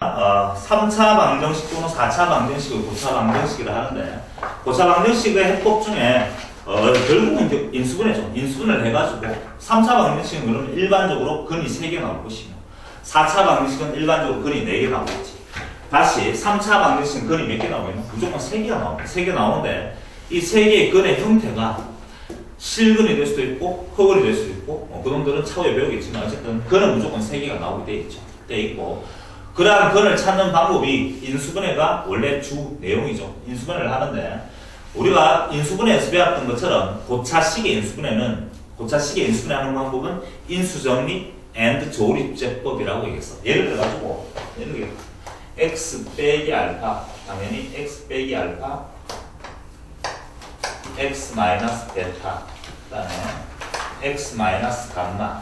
3차 방정식 또는 4차 방정식을 고차 방정식이라 하는데, 고차 방정식의 해법 중에 결국은 인수분해죠. 인수분해를 해가지고 3차 방정식은 그러면 일반적으로 근이 3개 나올 것이고, 4차 방정식은 일반적으로 근이 4개 나오겠지. 다시 3차 방정식은 근이 몇 개 나오겠나? 무조건 3개가 나옵니다. 3개 나오는데 이 3개의 근의 형태가 실근이 될 수도 있고 허근이 될 수도 있고, 그놈들은 차후에 배우겠지만 어쨌든 근은 무조건 3개가 나오게 돼 있고, 그러한 근을 찾는 방법이 인수분해가 원래 주 내용이죠. 인수분해를 하는데, 우리가 인수분해에서 배웠던 것처럼 고차식의 인수분해하는 방법은 인수정리 and 조립제법이라고 얘기했어. 예를 들어가지고 x 빼기 알파, 당연히 x 빼기 알파, x 마이너스 베타, 그 다음에 x 마이너스 감마,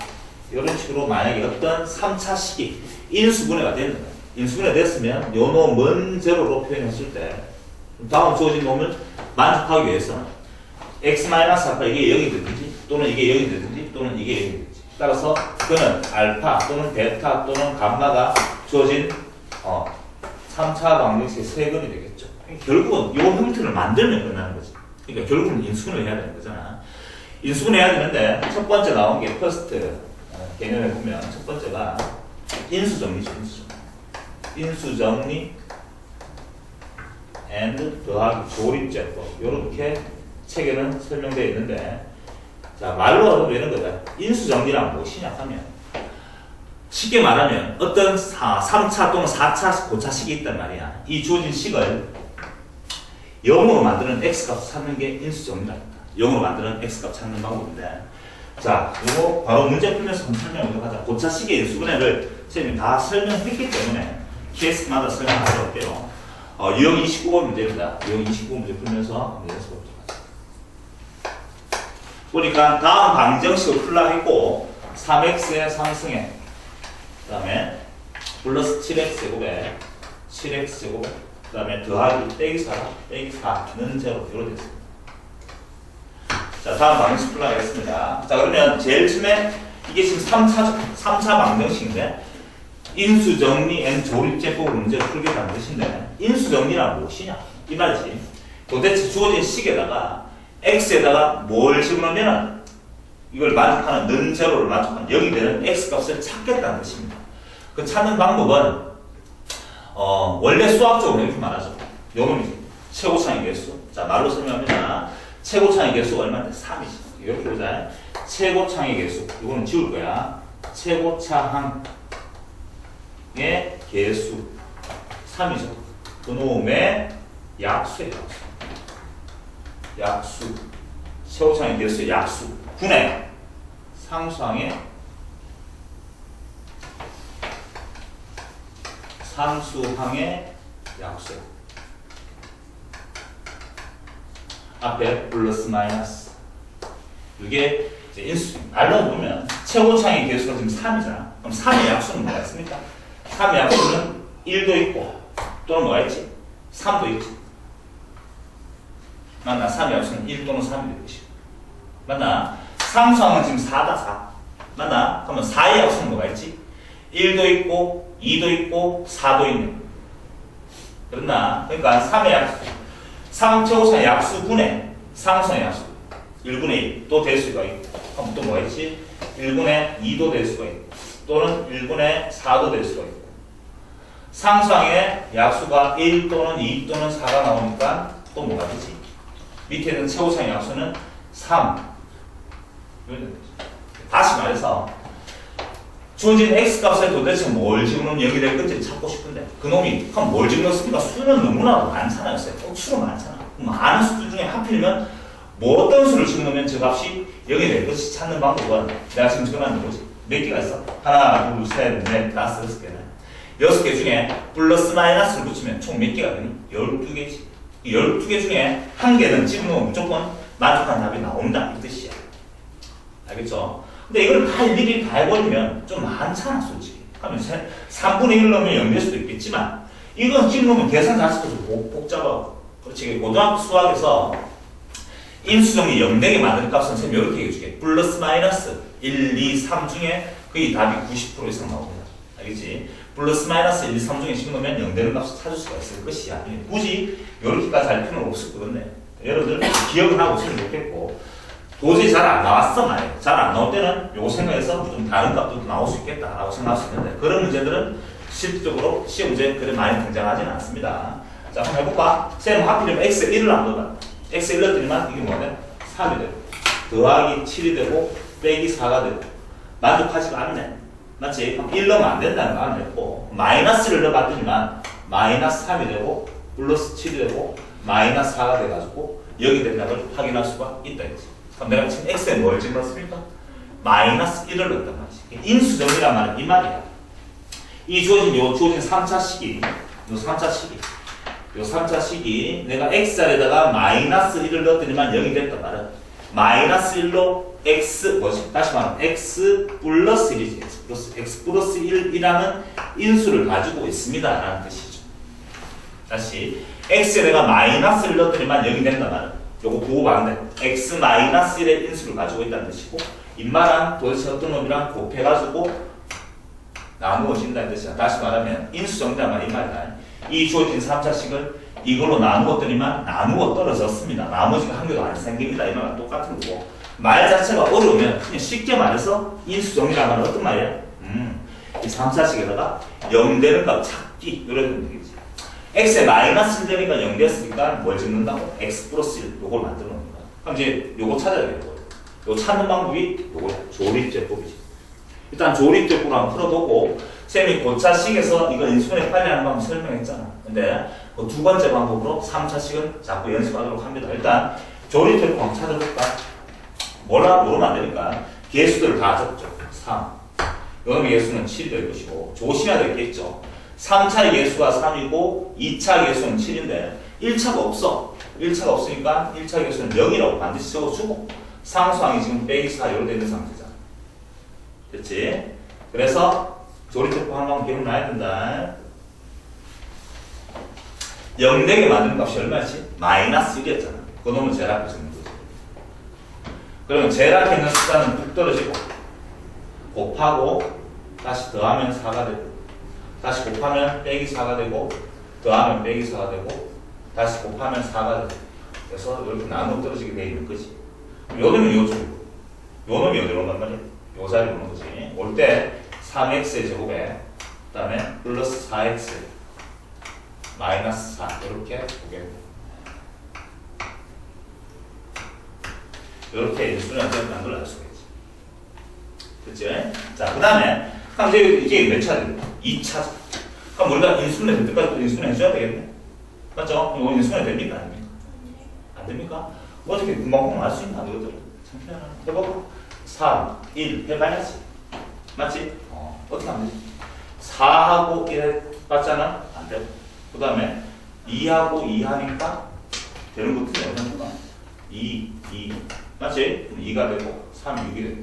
이런 식으로 만약에 어떤 3차식이 인수분해가 되는 거야. 인수분해가 됐으면 요 놈 먼 제로로 표현했을 때 다음 주어진 놈을 만족하기 위해서는 x 마이너스 알파 이게 0이 되든지 또는 이게 0이 되든지 또는 이게 0이 되든지, 따라서 그는 알파 또는 베타 또는 감마가 주어진 3차 방정식의 세근이 되겠죠. 결국은 이 형태를 만들면 끝나는 거지. 그러니까 결국은 인수분해를 해야 되는 거잖아. 인수분해 해야 되는데 첫 번째 나온 게 퍼스트 개념에 보면 첫 번째가 인수정리죠. 인수정리 and 더하기 조립제법, 이렇게 체계는 설명되어 있는데, 자 말로 하면 이런 거다. 인수정리란 무엇이냐 하면, 쉽게 말하면 어떤 3차 또는 4차 고차식이 있단 말이야. 이 주어진 식을 0으로 만드는 x값 찾는 게 인수정리랍니다. 0으로 만드는 x값 찾는 방법인데, 자 이거 바로 문제 풀면서 한번 설명을 하자. 고차식의 인수분해를 선생님이 다 설명했기 때문에 케이스마다 설명하도록 할게요. 유형 29번 문제입니다. 유형 29번 문제 풀면서 연습을 하자. 보니까 다음 방정식을 풀라 했고, 3x의 상승에 그 다음에 플러스 7x제곱에 7x제곱, 그 다음에 더하기 빼기 4는 제로, 이렇게 됐습니다. 자, 다음 방정식 풀라 하겠습니다. 자, 그러면 제일 처음에 이게 지금 3차 방정식인데, 인수정리 앤 조립제법으로 문제를 풀겠다는 뜻인데, 인수정리란 무엇이냐? 이 말이지. 도대체 주어진 식에다가 x에다가 뭘 집어넣으면 이걸 만족하는 는 제로를 만족하는 0이 되는 x값을 찾겠다는 뜻입니다. 그 찾는 방법은 원래 수학적으로 이렇게 말하죠. 요놈이 최고차의 개수. 자, 말로 설명합니다. 최고차의 개수가 얼마인데? 3이지. 이렇게 보자. 최고차의 개수. 이거는 지울 거야. 최고차항의 개수 3이죠. 그놈의 약수예요. 약수. 최고차의 개수의 약수. 9의 상수항의 약수예요. 앞에 플러스 마이너스. 이게 이제 인수, 말로 보면 최고차의 개수가 지금 3이잖아. 그럼 3의 약수는 뭐가 있습니까? 3의 약수는 1도 있고, 또는 뭐가 있지? 3도 있지. 맞나? 3의 약수는 1 또는 3이 될 것이고. 맞나? 상수항은 지금 4다, 4. 맞나? 그러면 4의 약수는 뭐가 있지? 1도 있고, 2도 있고, 4도 있네. 그렇나? 그러니까 3의 약수. 3최고차의 약수분의 상수의 약수 1분의 1도 될 수가 있고, 그럼 또 뭐가 있지? 1분의 2도 될 수가 있고, 또는 1분의 4도 될 수가 있고, 상수항의 약수가 1 또는 2 또는 4가 나오니까 또 뭐가 되지? 밑에 있는 최고차의 약수는 3. 다시 말해서 주어진 x값에 도대체 뭘 집어넣으면 0이 될 건지 찾고 싶은데, 그놈이 그럼 뭘 집어넣습니까? 수는 너무나 많잖아요. 수로 많잖아. 많은 수들 중에 하필이면 뭐 어떤 수를 집어넣으면 저 값이 0이 될 것이 찾는 방법은 내가 지금 적어놨는 거지. 몇 개가 있어? 하나, 둘, 셋, 넷, 다섯, 여섯 개는. 6개 중에 플러스 마이너스를 붙이면 총 몇 개가 되니? 12개지. 12개 중에 한 개는 집어넣으면 무조건 만족하는 답이 나온다, 이 뜻이야. 알겠죠? 근데 이걸 다 일일이 다 해버리면 좀 많잖아, 솔직히. 그러면 3분의 1 넣으면 0 될 수도 있겠지만, 이건 지금 넣으면 계산 자체도 좀 복잡하고. 그렇지. 고등학교 수학에서 인수정리 0되게 만드는 값은 선생님이 이렇게 얘기해줄게. 플러스 마이너스 1, 2, 3 중에 거의 답이 90% 이상 나옵니다. 알겠지? 플러스 마이너스 1, 2, 3 중에 집어넣으면 0 되는 값을 찾을 수가 있을 것이야. 굳이 이렇게까지 할 필요는 없었거든요. 여러분들 기억을 하고 있으면 좋겠고, 도저히 잘 안 나왔어 말이에요. 잘 안 나올 때는 요거 생각해서 좀 다른 값도 나올 수 있겠다라고 생각할 수 있는데, 그런 문제들은 실질적으로 시험 문제에 그리 많이 등장하지는 않습니다. 자, 한번 해볼까? 쌤 하필이면 x 1을 안 넣어봐. x 1 넣었더니만 이게 뭐냐? 3이 되고, 더하기 7이 되고, 빼기 4가 되고, 만족하지가 않네. 맞지? 그럼 1 넣으면 안 된다는 거 알았고, 마이너스를 넣어봤더니만 마이너스 3이 되고, 플러스 7이 되고, 마이너스 4가 돼가지고 여기 된다는 걸 확인할 수가 있다 이거지. 그럼 내가 지금 x에 뭘 집어넣습니까? 마이너스 1을 넣었단 말이지. 인수정리란 말은 이 말이야. 이 주어진 요 주어진 3차 식이, 요 3차 식이, 요 3차 식이 내가 x자리에다가 마이너스 1을 넣었더니만 0이 됐단 말은 마이너스 1로 x 뭐지? 다시 말하면 x 플러스 1이지. x 플러스 1이라는 인수를 가지고 있습니다 라는 뜻이죠. 다시 x에 내가 마이너스를 넣었더니만 0이 된단 말은 요거 부호 반대 x 마이너스 1의 인수를 가지고 있다는 뜻이고, 인마랑 도대체 어떤 놈이랑 곱해가지고 나누어진다는 뜻이야. 다시 말하면 인수정리란 말이 이 말이다. 이 주어진 3차식을 이걸로 나누었더니만 나누어 떨어졌습니다. 나머지가 한 개도 안 생깁니다. 이 말과 똑같은 거고, 말 자체가 어려우면 그냥 쉽게 말해서 인수정리란 말은 어떤 말이야? 이 3차식에다가 0 되는 값 찾기 이런 얘기지. x에 마이너스 1 되니까 0 됐으니까 뭘 적는다고? x 플러스 1 요걸 만들어 놓는 거야. 그럼 이제 요거 찾아야겠고, 요 찾는 방법이 요거 조립제법이지. 일단 조립제법을 한번 풀어보고, 쌤이 고차식에서 이거 인수분해 빨리 하는 방법 설명했잖아. 근데 그 두 번째 방법으로 3차식은 자꾸 연습하도록 합니다. 일단 조립제법 한번 찾아볼까? 모르면 안 되니까 개수들을 다 적죠. 3. 요놈의 개수는 7이 될 것이고, 조심해야 될 게 있죠. 3차의 개수가 3이고 2차 개수는 7인데 1차가 없어. 1차가 없으니까 1차 개수는 0이라고 반드시 적어주고, 상수항이 지금 빼기 4 이렇게 되는 상태잖아. 됐지? 그래서 조립제법 한번 기억나야 된다. 0 되게 만드는 값이 얼마지? 마이너스 1이었잖아. 그 놈은 제일 앞에 적는 거지. 그러면 제일 앞에 있는 숫자는 뚝 떨어지고, 곱하고 다시 더하면 4가 되고, 다시 곱하면 빼기 4가 되고, 더하면 빼기 4가 되고, 다시 곱하면 4가 되고, 그래서 이렇게 나누어 떨어지게 돼 있는 거지. 요 놈은 요 쪽이고, 요 놈이 어디로 온단 말이야? 요 자리로 오는 거지. 올 때 3x의 제곱에 그 다음에 플러스 4x 마이너스 4 이렇게 보게 돼. 이렇게 인수분해 된다는 걸 알 수가 있지. 됐지? 자, 그 다음에 그럼 이제 몇 차례? 2차죠. 그럼 우리가 인수분해 될 때까지 또 인수분해 해줘야 되겠네. 맞죠? 이거 인수분해 됩니까? 아닙니까? 안 됩니까? 어떻게 금방 알 수 있나? 너희들 참 희한하네. 해보고 3, 1 해봐야지. 맞지? 어떻게 하면 되지? 4하고 1 봤잖아? 안 되고. 그 다음에 2하고 2 하니까 되는 것 같은데 얼마니까? 2, 맞지? 2가 되고 3, 6이 되고,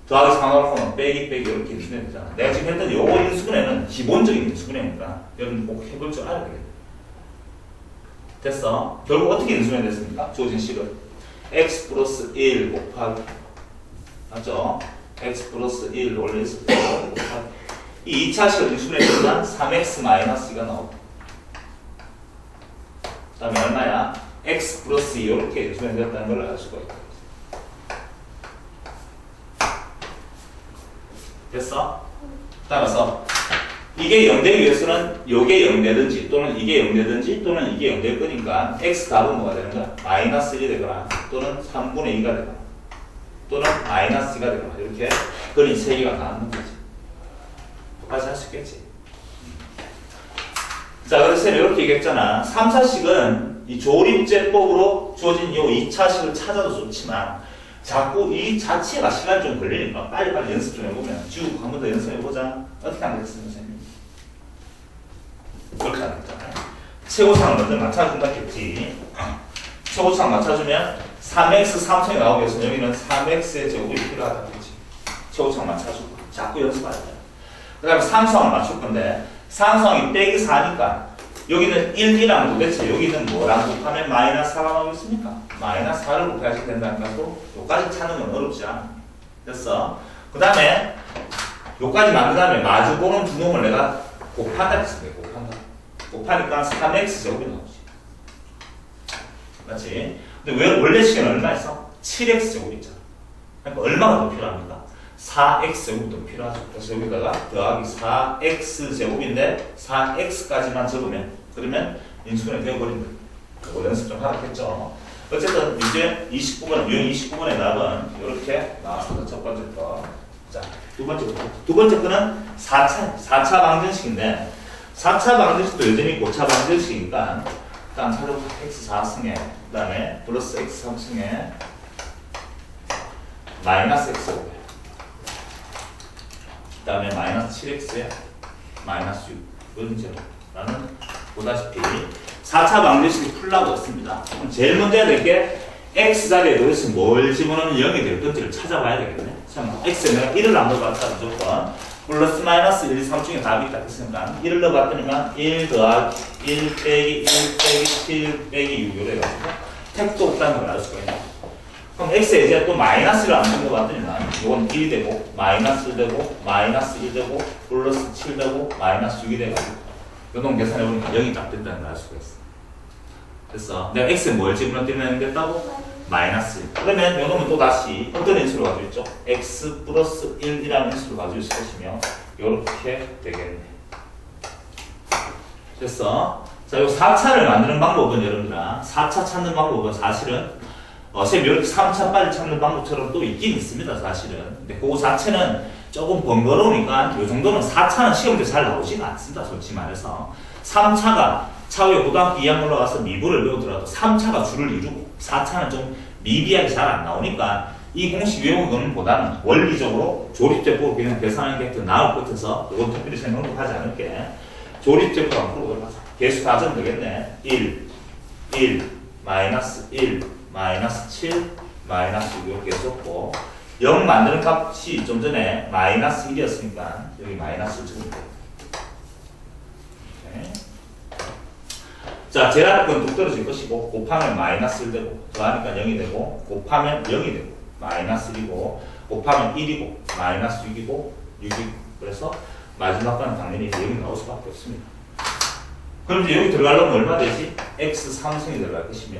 더하기 3하고 빼기 이렇게 인수분해 되잖아. 내가 지금 했던 요거 인수분해는 기본적인 인수분해니까 여러분 꼭 해볼 줄 알아야 되겠네. 됐어? 결국 어떻게 인수분해 됐습니까? 주어진 식을 x 플러스 1 곱하기, 맞죠? x 플러스 1 원래 있을 때 곱하기, 이 2차식을 인수분해 되면 3x 마이너스 2가 나오고, 그 다음에 얼마야? x 플러스 2 이렇게 인수분해 되었다는 걸 알 수가 있다. 됐어? 따라서 이게 0 되기 위해서는 요게 0 되든지 또는 이게 0 되든지 또는 이게 0 될 거니까 x 답은 뭐가 되는 거야? 마이너스 1이 되거나 또는 3분의 2가 되거나 또는 마이너스 2가 되거나 이렇게 그림 3개가 나오는 거지. 똑같이 할 수 있겠지. 자, 그래서 이렇게 얘기했잖아. 3차식은 이 조립제법으로 주어진 요 2차식을 찾아도 좋지만 자꾸 이 자체가 시간이 좀 걸리니까 빨리 연습 좀 해보면, 지우고 한 번 더 연습해보자. 어떻게 하면 되겠습니까, 선생님? 그렇게 하는 거잖아요. 최고상을 먼저 맞춰준다 했지. 최고상 맞춰주면 3x 3천이 나오기 위해서 여기는 3x의 제곱이 필요하다 했지. 최고상 맞춰주고 자꾸 연습해야 돼. 그 다음에 상수항을 맞출 건데, 상수항이 빼기 4니까 여기는 1, 2랑 도대체 여기는 뭐랑 곱하면 마이너스 4가 나오겠습니까? 마이너스 4를 곱해야지 된다는 것도 여기까지 찾는 건 어렵지 않아. 됐어? 그 다음에 요까지 만든 다음에 마주보는 두 놈을 내가 곱한다 했습니다. 곱한다. 곱하니까 3x 제곱이 나오지. 맞지? 근데 왜 원래 시계는 얼마 있어? 7x 제곱 있잖아. 그러니까 얼마가 더 필요합니까? 4x 제곱이 더 필요하죠. 그래서 여기다가 더하기 4x 제곱인데 4x까지만 적으면 그러면 인수분해 되어버린다. 그거 연습 좀 하겠죠. 어쨌든 이제 29번, 유형 29번의 답은 이렇게 나왔습니다. 첫 번째 거. 자, 두 번째 거. 두 번째 거는 4차 방정식인데 4차 방정식도 여전히 고차 방정식이니까 일단 차로 x 4승에 그 다음에 플러스 x 3승에 마이너스 x 5에 그 다음에 마이너스 7x에 마이너스 6은 제로라는 보다시피 4차 방정식이 풀라고 했습니다. 그럼 제일 먼저 해야 될 게 x자리에 도대체 뭘 집어넣으면 0이 될 건지를 찾아봐야 되겠네. 참, x에 내가 1을 안 넣어봤다 무조건 플러스 마이너스 1, 2, 3 중에 답이 있다 했으니까 1을 넣어봤더니만 1 더하기 1 빼기 1 빼기 7 빼기 6 이래가지고 택도 없다는 걸 알 수가 있네. 그럼 x에 이제 또 마이너스를 안 넣어봤더니만 이건 1이 되고 마이너스 1 되고 마이너스 1 되고 플러스 7 되고 마이너스 6이 돼가지고 요놈 계산해보니까 0이 딱 된다는 걸 알 수가 있어. 됐어. 내가 x에 뭘 집어넣으면 됐다고? 마이너스. 그러면 요놈은 또 다시 어떤 인수를 가지고 있죠? x 플러스 1이라는 인수를 가지고 있을 것이며 요렇게 되겠네. 됐어. 자, 요 4차를 만드는 방법은 여러분들아 4차 찾는 방법은 사실은 선생님 이렇게 3차 빨리 찾는 방법처럼 또 있긴 있습니다. 사실은. 근데 그거 자체는 조금 번거로우니까 요 정도는 4차는 시험때 잘 나오지가 않습니다. 솔직히 말해서 3차가 차후에 고등학교 2학년 올라가서 미분을 배우더라도 3차가 주를 이루고 4차는 좀 미비하게 잘 안 나오니까 이 공식 외우는 보다는 원리적으로 조립제법으로 그냥 계산하는 게 더 나을 것 같아서 이건 특별히 생각하지 않을게. 조립제법 한번 풀어보도록 하자. 개수 다 적으면 되겠네. 1, 1, 마이너스 1, 마이너스 7, 마이너스 6 이렇게 적고 0 만드는 값이 좀 전에 마이너스 1이었으니까 여기 마이너스를 적으면 돼. 자, 제라는 뚝 떨어질 것이고 곱하면 마이너스 1 되고 더하니까 0이 되고 곱하면 0이 되고 마이너스 1이고 곱하면 1이고 마이너스 6이고 6이고 그래서 마지막 건 당연히 0이 나올 수밖에 없습니다. 그럼 이제 여기 들어가려면 얼마 되지? x 3승이 들어갈 것이며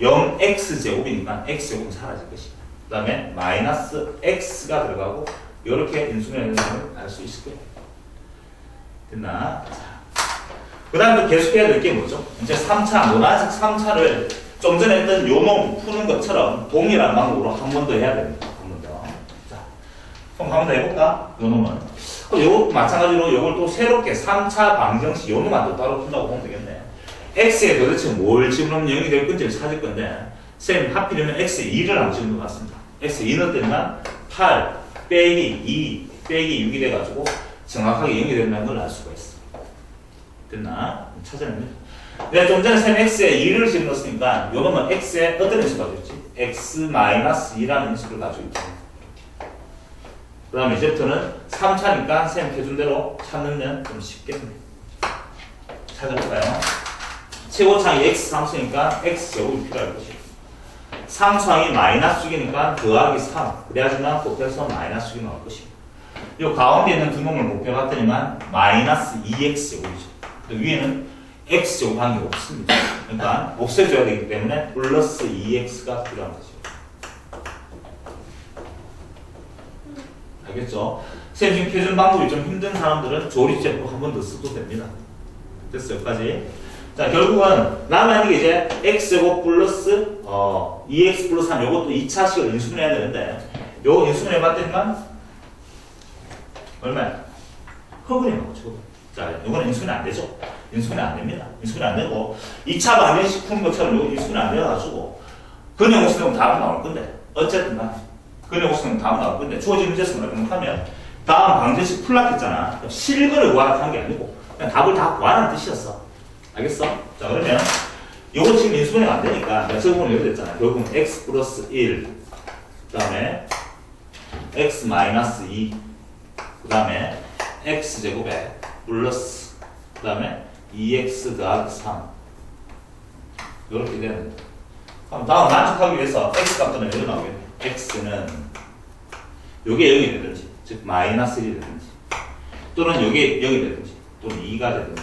0x 제곱이니까 x 제곱은 사라질 것이다. 그 다음에 마이너스 x가 들어가고 이렇게 인수분해하는 걸 알 수 있을 거예요. 됐나? 그 다음에 또 계속해야 될 게 뭐죠? 이제 3차, 노란색 3차를 좀 전에 했던 요 놈 푸는 것처럼 동일한 방법으로 한 번 더 해야 됩니다. 한 번 더. 자, 그럼 한 번 더 해볼까? 요 놈은. 요것도 마찬가지로 요걸 또 새롭게 3차 방정식 요 놈만 또 따로 푼다고 보면 되겠네. x에 도대체 뭘 집어넣으면 0이 될 건지를 찾을 건데, 쌤 하필이면 x에 2를 안 집는 것 같습니다. x에 2 넣었더니만 8 빼기 2 빼기 6이 돼가지고 정확하게 0이 된다는 걸 알 수가 있어. 됐나? 찾아냅니다. 내가 좀 전에 쌤 x에 2를 집어넣었으니까 요놈은 x에 어떤 인수를 가지고 있지? x-2라는 인수를 가지고 있지. 그 다음에 이제부터는 3차니까 쌤 해준 대로 찾으면 좀 쉽겠네. 찾아볼까요? 최고차이 x3수니까 x제곱이 필요할 것이고 상수항이 마이너스 6이니까 더하기 3 그래야지만 곱해서 마이너스 6이 나올 것이고 요 가운데 있는 두 놈을 곱해봤더니만 마이너스 2x제곱이죠. 위에는 x제곱 한 게 없습니다. 그러니까 없애줘야 되기 때문에 플러스 2x가 필요한 거죠. 알겠죠? 선생님 지금 표준 방법이 좀 힘든 사람들은 조립제법 한 번 더 써도 됩니다. 됐어요? 여기까지. 자, 결국은 남아있는 게 이제 x제곱 플러스 2x 플러스 3 요것도 2차식을 인수분해야 되는데 요거 인수분해 봤더니만 얼마야? 허근이 나오죠. 자, 요거는 인수분해 안 되죠? 인수분해 안 됩니다. 인수분해 안 되고 2차 방정식 푸는 것처럼 요거 인수분해 안 돼가지고 근형 없으면 답은 나올 건데 어쨌든 근형 없으면 답은 나올 건데 주어진 문제에서 뭐라고 하면 다음 방정식 풀라 했잖아. 실근을 구하라고 한 게 아니고 그냥 답을 다 구하라는 뜻이었어. 알겠어? 자, 그러면 요거 지금 인수분해가 안 되니까 내가 적어보면 이렇게 됐잖아. 결국은 x 플러스 1 그 다음에 x 마이너스 2 그 다음에 x제곱에 플러스 그 다음에 2x 더하기 3 이렇게 되는 거예요. 그럼 다음 만족하기 위해서 x 값들은 이렇게 나오겠네. x는 요게 0이 되든지 즉 마이너스 1이 되든지 또는 여기 되든지 또는 2가 되든지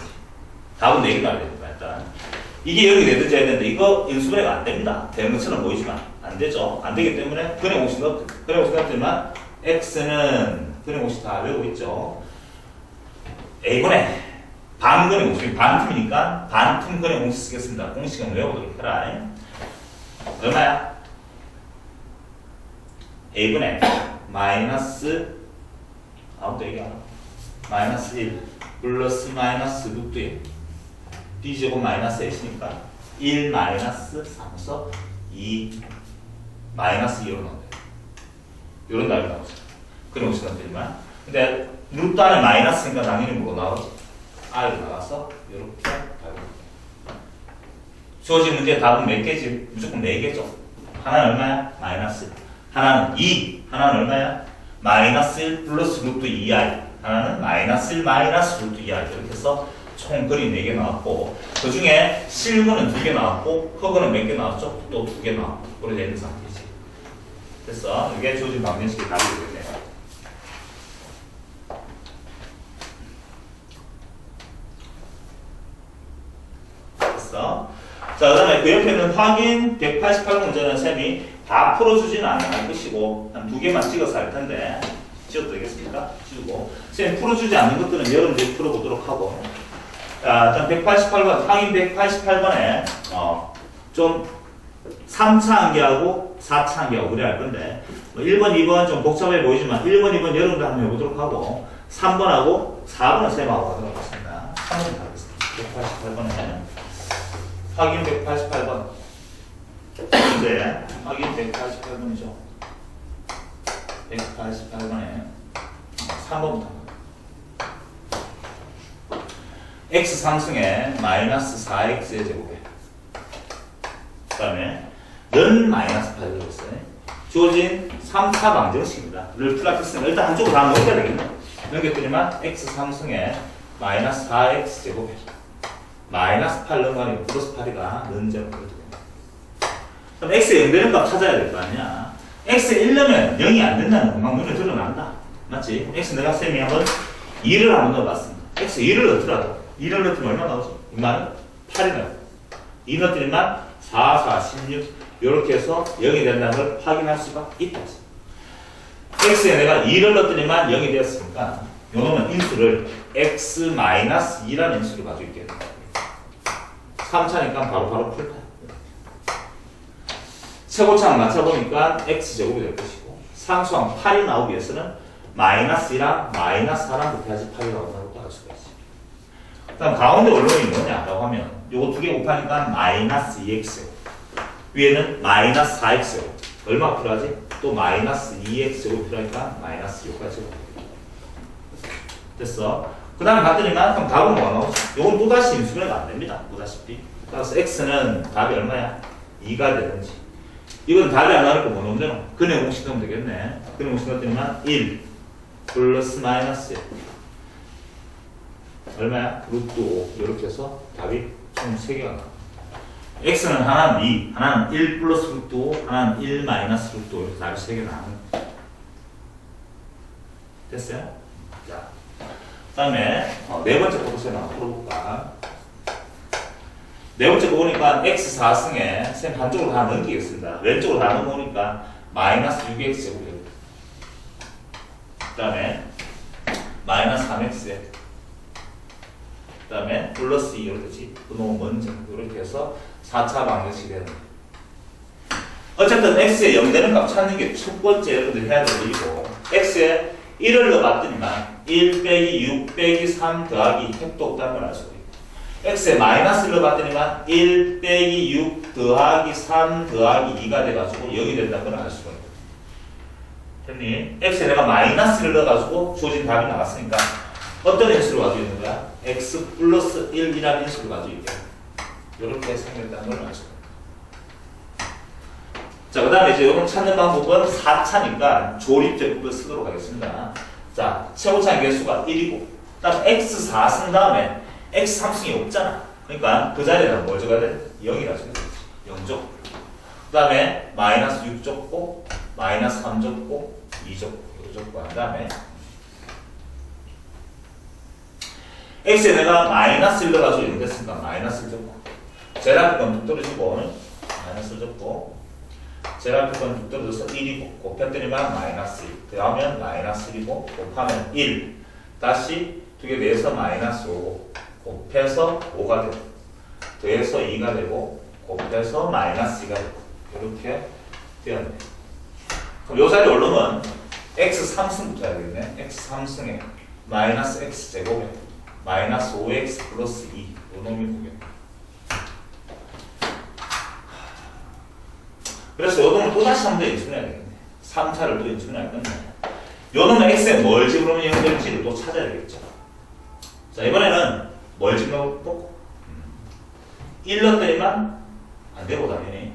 답은 4개가 됩니다. 일단 이게 여기 되든지 해야 되는데 이거 인수분해가 안 됩니다. 되는 것처럼 보이지만 안 되죠. 안 되기 때문에 근의 공식 넣었지만 x는 근의 공식 다 외우고 있죠. a분의 반근의 공식, 반틈이니까 반틈 근의 공식 쓰겠습니다. 공식은 외워보도록 해라. 얼마야? a분의 마이너스 아무도 얘기 안 하고 마이너스 1 플러스 마이너스 루트 1 b제곱 마이너스 x니까 1 마이너스 3에서 2 마이너스 2로 넣으면 돼요. 이런 답이 나오죠. 그런 것이 나오지만 근데 루트 안에 마이너스니까 당연히 뭐로 나오지? r로 나와서 이렇게 답이 주어진 문제 답은 몇 개지? 무조건 4개죠. 하나는 얼마야? 마이너스 1. 하나는 2. 하나는 얼마야? 마이너스 1 플러스 루트 2i. 하나는 마이너스 1 마이너스 루트 2i. 이렇게 해서 총 글이 4개 나왔고 그 중에 실근은 2개 나왔고 허근은 몇 개 나왔죠? 또 2개 나왔고 그렇게 되는 상태지. 됐어. 이게 주어진 방정식이 답이 되겠네요. 됐어. 자, 그 다음에 그 옆에는 확인 188번 문제는 쌤이 다 풀어주지는 않을 것이고 한 2개만 찍어서 할 텐데 지워도 되겠습니까? 지우고 쌤이 풀어주지 않는 것들은 여러분들이 풀어보도록 하고 자, 일단 188번 확인 188번에 좀 3차 한계하고 4차 한계하고 그래야 할 건데 1번, 2번 좀 복잡해 보이지만 1번, 2번 여러분들 한번 해보도록 하고 3번하고 4번은 쌤하고 가도록 하겠습니다. 3번 가겠습니다. 188번에 확인 188번 문제 확인 188번이죠. 188번에 3번부터 x 상승에 마이너스 4x의 제곱에 그 다음에 는 마이너스 8을 들었어요. 주어진 3차 방정식입니다. 를 플라티스는 일단 한쪽으로 다 넘겨야 되겠네. 넘겼더니만 x 상승에 마이너스 4x 제곱에 마이너스 8 넘어가니까 플러스 8이가 는 제곱을 됩니다. 그럼 x에 0 되는 값 찾아야 될 거 아니야. x에 1 넣으면 0이 안 된다는 거 막 눈에 드러난다. 맞지? x 내가 쌤이 한번 2를 한번 넣어봤습니다. x 2를 넣더라도 2를 넣으면 얼마 나오지? 2만원? 8이 나와요. 2 넣더니만 4, 4, 16 이렇게 해서 0이 된다는 걸 확인할 수가 있다. x에 내가 2를 넣더니만 0이 되었으니까 요놈은 인수를 x-2라는 인수를 가지고 있게 된다. 3차니까 바로 풀다. 최고차는 맞춰보니까 x제곱이 될 것이고 상수항 8이 나오기 위해서는 마이너스 1랑 마이너스 4랑 곱해야지 8이 나온다고 알 수가 있어요. 그다음 가운데 원론이 뭐냐라고 하면 요거 2개 곱하니까 마이너스 2x 위에는 마이너스 4x 얼마 필요하지? 또 마이너스 2x 필요하니까 마이너스 6까지 됐어. 그 다음에 봤더니만 그럼 답은 뭐 나오지? 요건 또다시 인수분해가 안 됩니다. 보다시피. 따라서 x는 답이 얼마야? 2가 되든지 이건 답이 안 나올 거 뭐 넣으면 되나? 근의 공식 넣으면 되겠네. 근의 공식 넣었더니만 1 플러스 마이너스 얼마야? 루트 5 이렇게 해서 답이 총 3개가 나와. x는 하나는 2, 하나는 1 플러스 루트 5, 하나는 1 마이너스 루트 5 이렇게 답이 3개 나오는 됐어요? 자, 그 다음에 네 번째 보고서에 한번 풀어볼까? 네 번째 거 보니까 x 4승에 쌤 한쪽으로 다 넘기겠습니다. 왼쪽으로 다 넘어오니까 마이너스 6x 제곱이 됩니다. 그 다음에 마이너스 3x에 그 다음에 플러스 2 이렇게 그놈 먼저 이렇게 해서 4차 방정식이 되는 거예요. 어쨌든 x에 0 되는 값 찾는 게 첫 번째 여러분들 해야 될 일이고 x에 1을 넣어봤더니만 1 빼기 6 빼기 3 더하기 택도 없다는 걸 알 수가 있고 x에 마이너스를 넣어봤더니만 1 빼기 6 더하기 3 더하기 2가 돼가지고 0이 된다는 걸 알 수가 있고 됐니? x에 내가 마이너스를 넣어가지고 주어진 답이 나왔으니까 어떤 인수를 가지고 있는 거야? x 플러스 1이라는 인수를 가지고 있게 이렇게 생겼다는 걸 알 수가 있고 자, 그 다음에 이제 이걸 찾는 방법은 4차니까 조립제법을 쓰도록 하겠습니다. 자, 최고차의 개수가 1이고, 그 다음 x4 쓴 다음에 x3승이 없잖아. 그러니까 그 자리에다 뭘 적어야 돼? 0이라 적어야 되지. 0 적고. 그 다음에 마이너스 6 적고, 마이너스 3 적고, 2 적고, 이거 적고 한 다음에 x에 내가 마이너스 1 넣어가지고 0 됐으니까 마이너스 1 적고 제라fik은 뚝 떨어지고 마이너스 1 적고 제라fik은 뚝 떨어져서 1이고 곱했더니만 마이너스 1 더하면 마이너스 1이고 곱하면 1 다시 두 개 내서 마이너스 5 곱해서 5가 되고 더해서 2가 되고 곱해서 마이너스 2가 되고 이렇게 되었네. 그럼 요 자리 올르면 x 3승부터 해야 되겠네. x 3승에 마이너스 x 제곱에 마이너스 5x 플러스 2 요 놈이 되겠네. 그래서 요 놈을 또다시 한 번 더 인수해야 되겠네. 3차를 또 인수해야겠네. 요 놈은 x에 뭘 집으면 0 될지를 또 찾아야 되겠죠. 자, 이번에는 뭘 집어넣고 1 넣었더니만 안 되고 당연히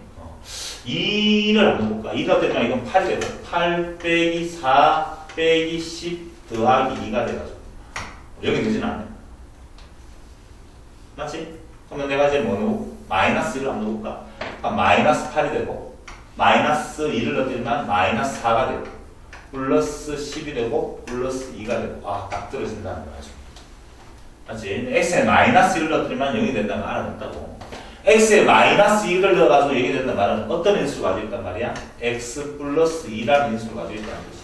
2를 안 넣어볼까? 2 넣었더니만 이건 8이 되고 8 빼기 4 빼기 10 더하기 2가 돼가지고 여기 되진 않네. 맞지? 그러면 내가 이제 뭐 넣고 마이너스 1을 안 넣어볼까? 마이너스 8이 되고 마이너스 2를 넣었더니만 마이너스 4가 되고 플러스 10이 되고 플러스 2가 되고 아, 딱 떨어진다는 거야. 맞지? x에 마이너스 1을 넣었더니만 0이 된다는 걸 알아냈다고. x에 마이너스 2를 넣어가지고 0이 된다는 말은 어떤 인수를 가지고 있단 말이야? x 플러스 2라는 인수를 가지고 있다는 거지.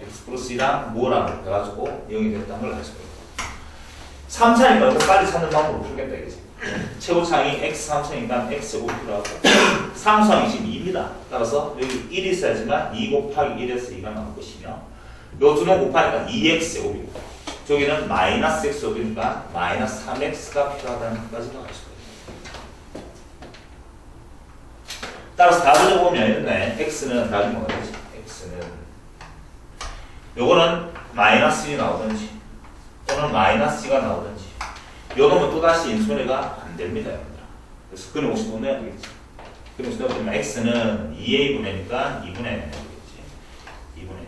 x 플러스 2랑 뭐랑 해가지고 0이 됐다는 걸 알 수가 있고. 3차니까 이거 빨리 찾는 방법으로 풀겠다 이거지. 최고차항이 x 3차니까 x 제곱 필요하고 상수항이 지금 2입니다. 따라서 여기 1이 있어야지만 2 곱하기 1에서 2가 나올 것이며 요 두 놈 곱하니까 2x 제곱이고 저기는 마이너스 x 제곱이니까 마이너스 3x가 필요하다는 것까지 나올 수가 있어요. 따라서 답을 적어보면 이렇네. x는 답이 뭐가 되지? x는 요거는 마이너스 1이 나오든지 또는 마이너스 2가 나오든지 요 놈은 또다시 인수분해가 안 됩니다. 여러분들. 그래서 근의 50분 내야 되겠지. 근의 50분 내면 x는 2a 분해니까 2분의 되겠지. 2분의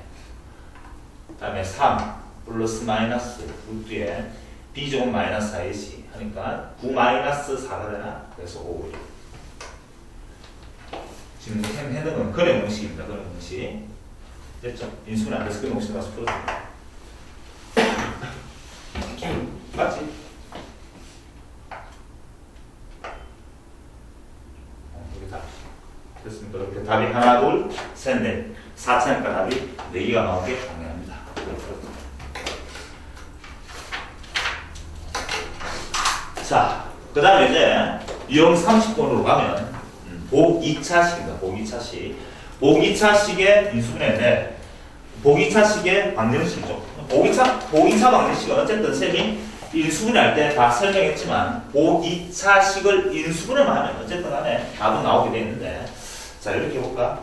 그 다음에 3 플러스 마이너스 루트에 b제곱 마이너스 4ac 하니까 9 마이너스 4가 되나? 그래서 5. 지금 해는 건 근의 공식입니다. 근의 공식. 됐죠? 인수분해 안 돼서 근의 공식 나서 풀어줍니다. 맞지? 여기 답. 됐습니까? 이렇게 답이 하나, 둘, 셋, 넷. 4차니까 답이 4개가 나온 게 당연합니다. 자, 그 다음에 이제 유형 30번으로 가면 복 2차식입니다. 복 2차식. 복 2차식의 인수분해인데 복 2차식의 방정식이죠. 복 2차 방정식은 어쨌든 쌤이 인수분해 할 때 다 설명했지만 복 2차식을 인수분해만 하면 어쨌든 간에 답은 나오게 돼 있는데 자, 이렇게 해볼까?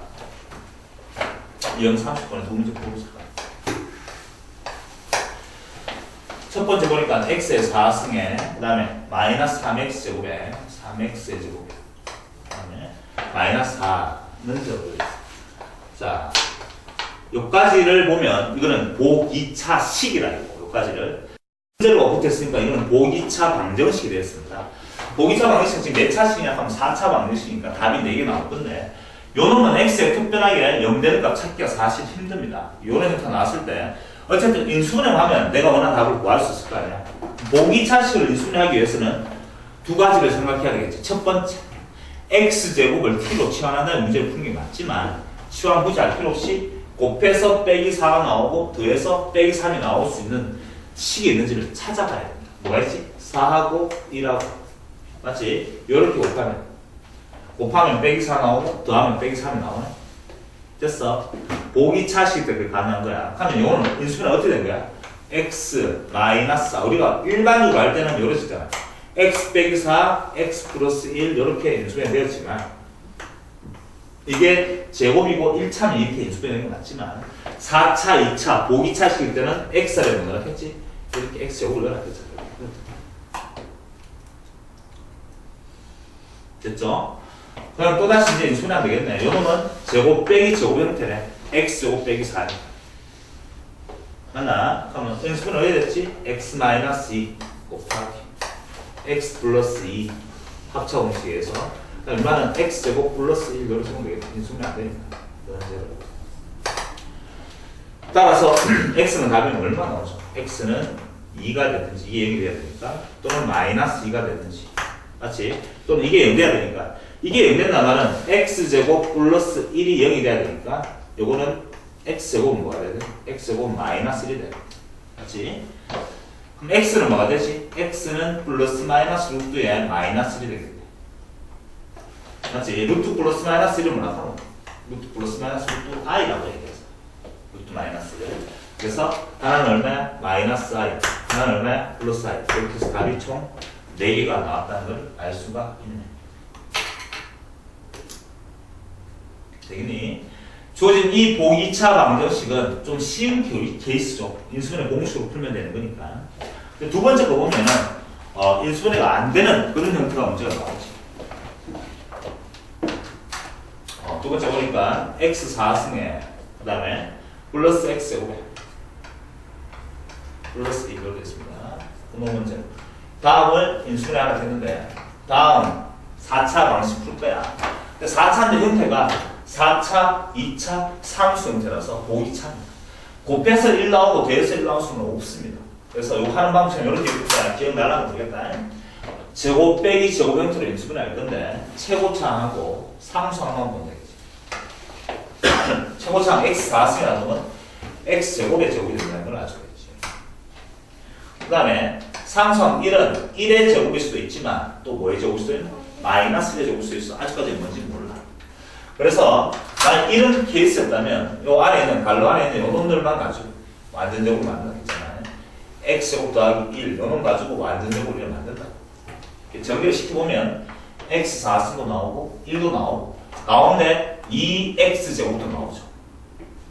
유형 30번에 두 문제 보겠습니다. 첫 번째 보니까 x의 4승에 그 다음에 마이너스 3x 제곱에 3x 제곱에 그 다음에 마이너스 4는 적을 자, 요까지를 보면 이거는 복 2차식이라 이거 요까지를 문제로 붙였으니까 이거는 복 2차 방정식이 되었습니다. 복 2차 방정식은 지금 몇 차식이냐 하면 4차 방정식이니까 답이 4개 나올 건데 요 놈은 x에 특별하게 0 되는 값 찾기가 사실 힘듭니다. 요런 형태 나왔을 때 어쨌든 인수분해하면 내가 원하는 답을 구할 수 있을 거 아니야. 복 2차식을 인수분해하기 위해서는 두 가지를 생각해야 되겠지. 첫 번째, x제곱을 t로 치환한다는 문제를 푸는 게 맞지만 치환 굳이 할 필요 없이 곱해서 빼기 4가 나오고 더해서 빼기 3이 나올 수 있는 식이 있는지를 찾아봐야 된다. 뭐가 있지? 4하고 1하고 맞지? 이렇게 곱하면 빼기 4 나오고 더하면 빼기 3이 나오네. 됐어. 복 2차식 때 그게 가능한 거야. 그러면 이거는 인수분해 어떻게 된 거야? x 마이너스 4. 우리가 일반적으로 할 때는 이렇게 쓰잖아. x 빼기 4, x 플러스 1 이렇게 인수분해 되었지만 이게 제곱이고 1차는 이렇게 인수분해 되는 게 맞지만 4차, 2차, 복 2차식일 때는 x를 넣어놨겠지? 이렇게 x 제곱을 넣어놨겠죠. 됐죠? 그럼 또다시 이제 인수분해하면 되겠네. 요놈은 제곱 빼기 제곱 형태네. x 제곱 빼기 4. 맞나? 그러면 인수분해 어디 됐지? x 마이너스 2 곱하기 x 플러스 2 합차 공식에서 얼마는 x 제곱 플러스 1 이렇게 쓰면 되겠네. 인수분해 안 되니까. 따라서 x는 답이 얼마 나오죠? x는 2가 됐든지 이게 0이 돼야 되니까 또는 마이너스 2가 됐든지 맞지? 또는 이게 0 돼야 되니까 이게 0 된다면 x제곱 플러스 1이 0이 돼야 되니까 요거는 x제곱은 뭐가 돼야 돼? x제곱은 마이너스 1이 돼야 돼 맞지? 그럼 x는 뭐가 되지? x는 플러스 마이너스 루트에 마이너스 1이 되겠네 맞지? 루트 플러스 마이너스 1은 뭐라고? 루트 플러스 마이너스 루트 i라고 얘기해서 루트 마이너스 1 그래서 하나는 얼마야? 마이너스 i 하나는 얼마야? 플러스 i 이렇게 해서 답이 총 4개가 나왔다는 걸 알 수가 있네 되겠니? 주어진 이 보기 2차 방정식은 좀 쉬운 케이스죠. 인수분해 공식으로 풀면 되는 거니까. 두 번째 거 보면은 인수분해가 안 되는 그런 형태가 문제가 나오지. 두 번째 보니까 x 4승에 그 다음에 플러스 x 제곱에 플러스 2 이렇게 됐습니다. 그 문제. 다음을 인수분해 하나 됐는데 다음 4차 방식 풀 거야. 4차인데 형태가 4차, 2차, 3수 형태라서 보기 2차입니다. 곱해서 1 나오고 더해서 1 나올 수는 없습니다. 그래서 이거 하는 방식은 이렇게 있다. 기억나려면 모르겠다. 제곱 빼기 제곱 형태로 인수분해 할 건데 최고차하고 상수항만 보면 되겠지. 최고차항 x 4승이라는 건 x 제곱의 제곱이 된다는 걸 알수 있지. 그 다음에 상수항 1은 1의 제곱일 수도 있지만 또 뭐의 제곱일 수도 있나? 마이너스 1의 제곱일 수도 있어. 아직까지 뭔지 몰라. 그래서 만약 이런 케이스였다면 요 안에 있는 갈로 안에 있는 요 놈들만 가지고 완전제곱을 만든다잖아요. x제곱 더하기 1 요 놈 가지고 완전제곱을 만든다. 정리를 시켜보면 x 4승도 나오고 1도 나오고 가운데 2x제곱도 나오죠.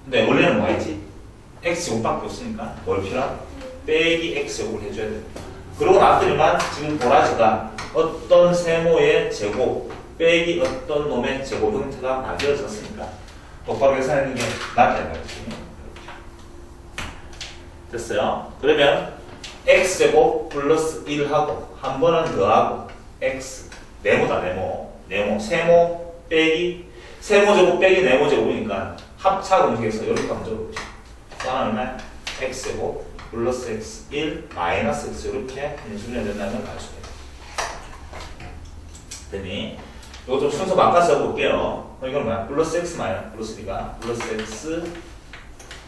근데 원래는 뭐가 있지? x제곱밖에 없으니까 뭘 필요하다? 빼기 x제곱을 해줘야 돼. 그러고 났더니만 지금 도라지가 어떤 세모의 제곱 빼기 어떤 놈의 제곱 형태가 만들어졌으니까 똑바로 계산하는 게 낫겠다. 됐어요? 그러면 x제곱 플러스 1하고 한 번은 더하고 x 네모다 네모 세모 빼기 세모제곱 빼기 네모제곱이니까 합차 공식에서 이렇게 하면 적어보시죠. 쌍은 얼마야? x제곱 플러스 x 1 마이너스 x 이렇게 인수분해 된다는 걸 알 수가 있어요. 됐니? 이거 좀 순서 바꿔서 해볼게요. 이건 뭐야? 플러스 x 마이너스 플러스 2가 플러스 x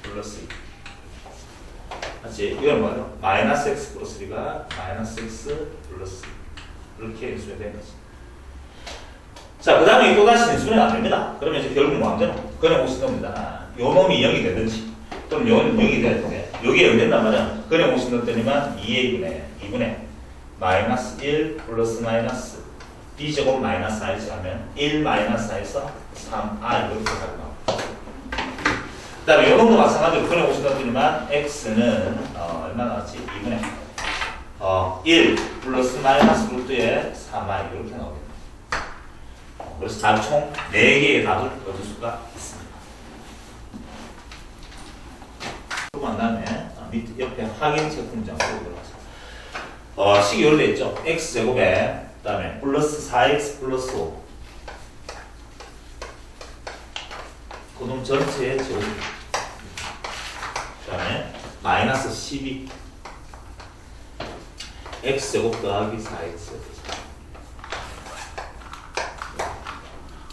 플러스 2 맞지? 이건 뭐야? 마이너스 x 플러스 3가 마이너스 x 플러스 2 이렇게 인수분해 되는 거지. 자, 그 다음에 또다시 인수분해가 안 됩니다. 그러면 이제 결국 뭐 하면 되나? 그냥 공식 넣습니다. 요 놈이 0이 되든지 또는 요 놈이 0이 되는데 여기에 0 된다면 그냥 공식 넣더니만 2분의 마이너스 1 플러스 마이너스 b제곱 마이너스 i지 하면 1 마이너스 i에서 3i 이렇게 가고 나옵니다. 그 다음에 요 놈도 마찬가지로 그냥 공식 넣더니만 x는 얼마 나왔지? 2분의 1 플러스 마이너스 루트에 3i 이렇게 나오겠다. 그래서 답 총 4개의 답을 얻을 수가 있습니다. 그리고 난 다음에 밑에 옆에 확인 체크문장으로 들어가서 식이 이렇게 있죠. x제곱에 그 다음에 플러스 4x 플러스 5 그놈 전체의 제곱 그 다음에 마이너스 12 x제곱 더하기 4x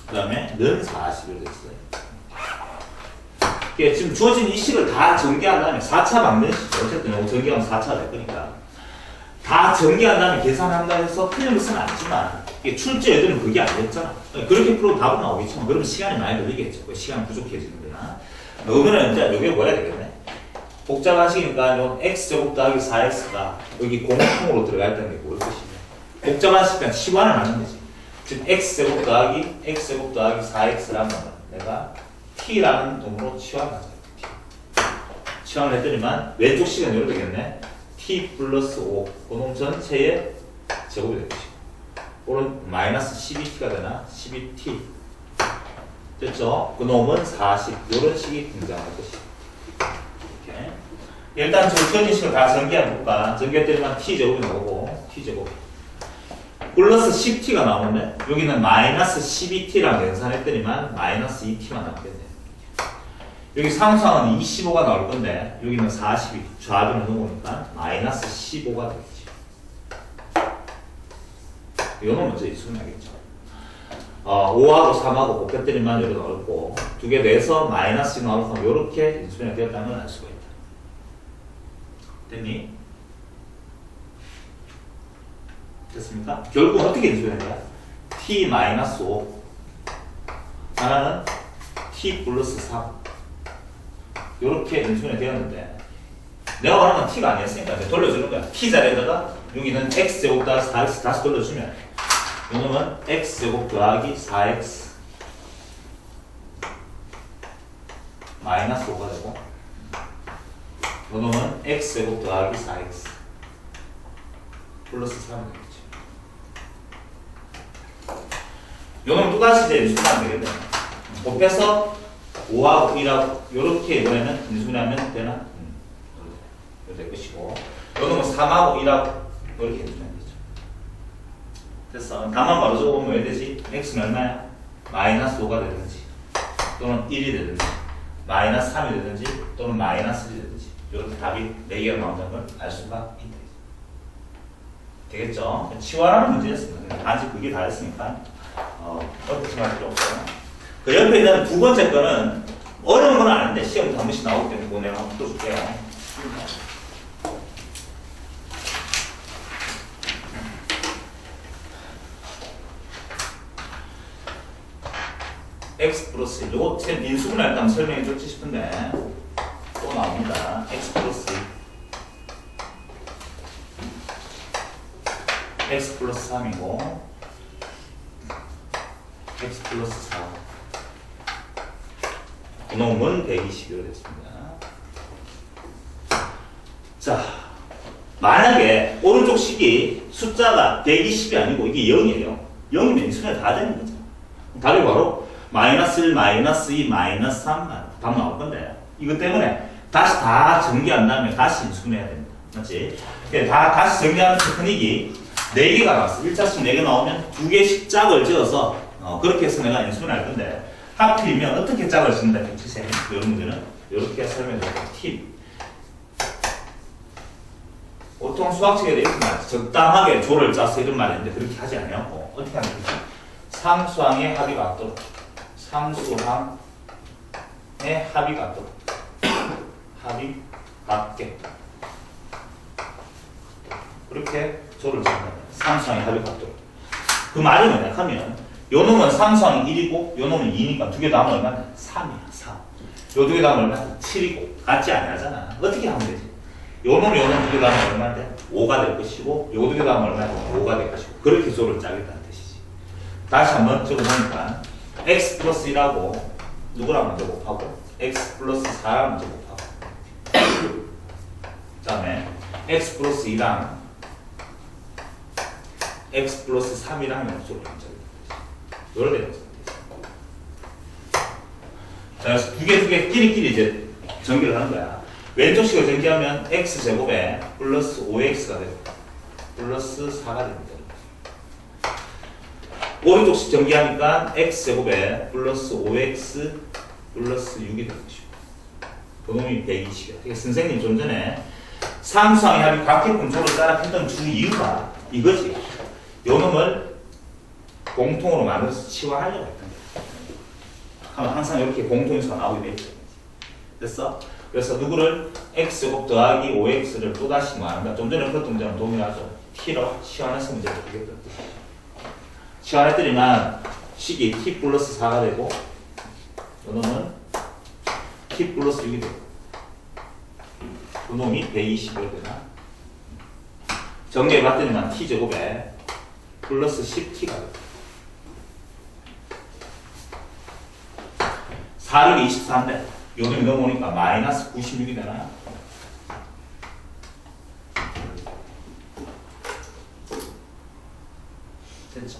그 다음에 는 40을 됐어요. 지금 주어진 이 식을 다 전개한 다음에 4차 방정식 어쨌든 이거 전개하면 4차가 될 거니까 다 전개한 다음에 계산한다 해서 틀린 것은 아니지만 이게 출제 애들은 그게 안 됐잖아. 그렇게 풀어도 답은 나오겠지만 그러면 시간이 많이 걸리겠죠. 시간이 부족해지는 거나 그러면 이제 여기에 뭐 해야 되겠네. 복잡한 식이니까 요 x제곱 더하기 4x가 여기 공통으로 들어가 있다는 게 뭘 뜻이냐. 복잡한 식이니까 치환을 하는 거지. 즉 x제곱 더하기 4x라는 건 내가 t라는 놈으로 치환하자. 치환을 했더니만 왼쪽 식은 이렇게 되겠네. t 플러스 5 그놈 전체의 제곱이 될 것이고 오른 마이너스 12t가 되나 12t 됐죠? 그놈은 40 이런 식이 등장할 것이고 이렇게 일단 전체적인 식을 다 전개해볼까. 전개했더니만 t제곱이 나오고 t제곱 플러스 10t가 나오는데 여기는 마이너스 12t랑 연산했더니만 마이너스 2t만 나오겠네. 여기 상수항은 25가 나올 건데 여기는 40이 좌변을 넘어오니까 마이너스 15가 되겠지. 이거는 먼저 익숙하겠죠. 5하고 3하고 곱했더니만 여기 나오고 두 개 내서 마이너스 나오고 이렇게 인수분해가 되었다는 걸 알 수가 있다. 됐니? 됐습니까? 결국 어떻게 인수분해가 돼요? t-5 하나는 t 플러스 3 이렇게 인수분해 되었는데 내가 원하는 건 t가 아니었으니까 이제 돌려주는 거야. t 자리에다가 여기는 x제곱 더하기 4x 다시 돌려주면 이놈은 x제곱 더하기 4x 마이너스 5가 되고 이놈은 x제곱 더하기 4x 플러스 3이 되겠죠. 이놈은 또다시 이제 인수분해하면 되겠네. 곱해서 5하고 1하고 이렇게 이번에는 인수분해하면 되나? 이렇게 될 것이고 이놈은 3하고 1하고 이렇게 인수분해하면 되죠. 됐어. 다만 바로 적어보면 왜 되지? x는 얼마야? 마이너스 5가 되든지 또는 1이 되든지 마이너스 3이 되든지 또는 마이너스 1이 되든지 이렇게 답이 4개가 나온다는 걸 알 수가 있다. 되겠죠? 치환하는 문제였습니다. 단지 그게 다였으니까 어떻게 할 필요 없어요. 그 옆에 있는 두 번째 거는 어려운 건 아닌데 시험에 한 번씩 나오기 때문에 그거 내가 한번 풀어줄게요. x 플러스 1. 이거 인수분해할 때 한번 설명해 줬지 싶은데 또 나옵니다. x 플러스 1. x 플러스 3이고 x 플러스 4 구놈은 120이로 됐습니다. 자, 만약에 오른쪽 식이 숫자가 120이 아니고 이게 0이에요. 0이면 인수분해 다 되는 거죠. 답이 바로 마이너스 1, 마이너스 2, 마이너스 3 답 나올 건데 이것 때문에 다시 다 정리한 다음에 다시 인수분해야 됩니다. 맞지? 다시 정리하는 테크닉이 4개가 나왔어. 1차식 4개 나오면 2개씩 짝을 지어서 그렇게 해서 내가 인수분해할 건데 하필이면 어떻게 짝을 짓는다 했지? 이런 문제는 이렇게 설명드릴게요. 팁. 보통 수학책에 이렇게 말하지. 적당하게 조를 짜서 이런 말이 있는데 그렇게 하지 않냐고. 어떻게 하면 되지? 상수항의 합이 같도록 상수항의 합이 같도록 합이 같게 그렇게 조를 짠다. 상수항의 합이 같도록. 그 말이 뭐냐 하면 요 놈은 상수항이 1이고 요 놈은 2니까 두 개 다음은 얼마냐? 3이야. 3. 요 두 개 다음은 얼마냐? 7이고 같지 아니하잖아. 어떻게 하면 되지? 요 놈 두 개 다음은 얼마인데? 5가 될 것이고 요 두 개 다음은 얼마냐? 5가 될 것이고 그렇게 조를 짜겠다는 뜻이지. 다시 한번 적어보니까 x 플러스 1하고 누구랑 먼저 곱하고 x 플러스 4랑 먼저 곱하고 그 다음에 x 플러스 2랑 x 플러스 3이랑 연속으로 연결이 요렇게 되는 거죠. 그래서 두 개 끼리끼리 이제 전개를 하는 거야. 왼쪽 식을 전개하면 x 제곱에 플러스 5x가 되고 플러스 4가 됩니다. 오른쪽 식 전개하니까 x 제곱에 플러스 5x 플러스 6이 되는 것이고 그놈이 120이야. 선생님 좀 전에 상수항의 합이 각계분 조를 따라 했던 주 이유가 이거지. 요 놈을 공통으로 만들어서 치환하려고 했던 거야. 하면 항상 이렇게 공통인수가 나오게 되죠. 됐어? 그래서 누구를 x제곱 더하기 5x를 또다시 말한다. 좀 전에 풀었던 문제랑 동일하죠. t로 치환해서 문제를 풀겠다는 뜻이죠. 치환했더니만 식이 t 플러스 4가 되고 요놈은 t 플러스 6이 되고 요놈이 120이 되나? 정리해봤더니만 t제곱에 플러스 10t가 되고 4를 24인데 요놈이 넘어오니까 마이너스 96이 되나? 됐죠?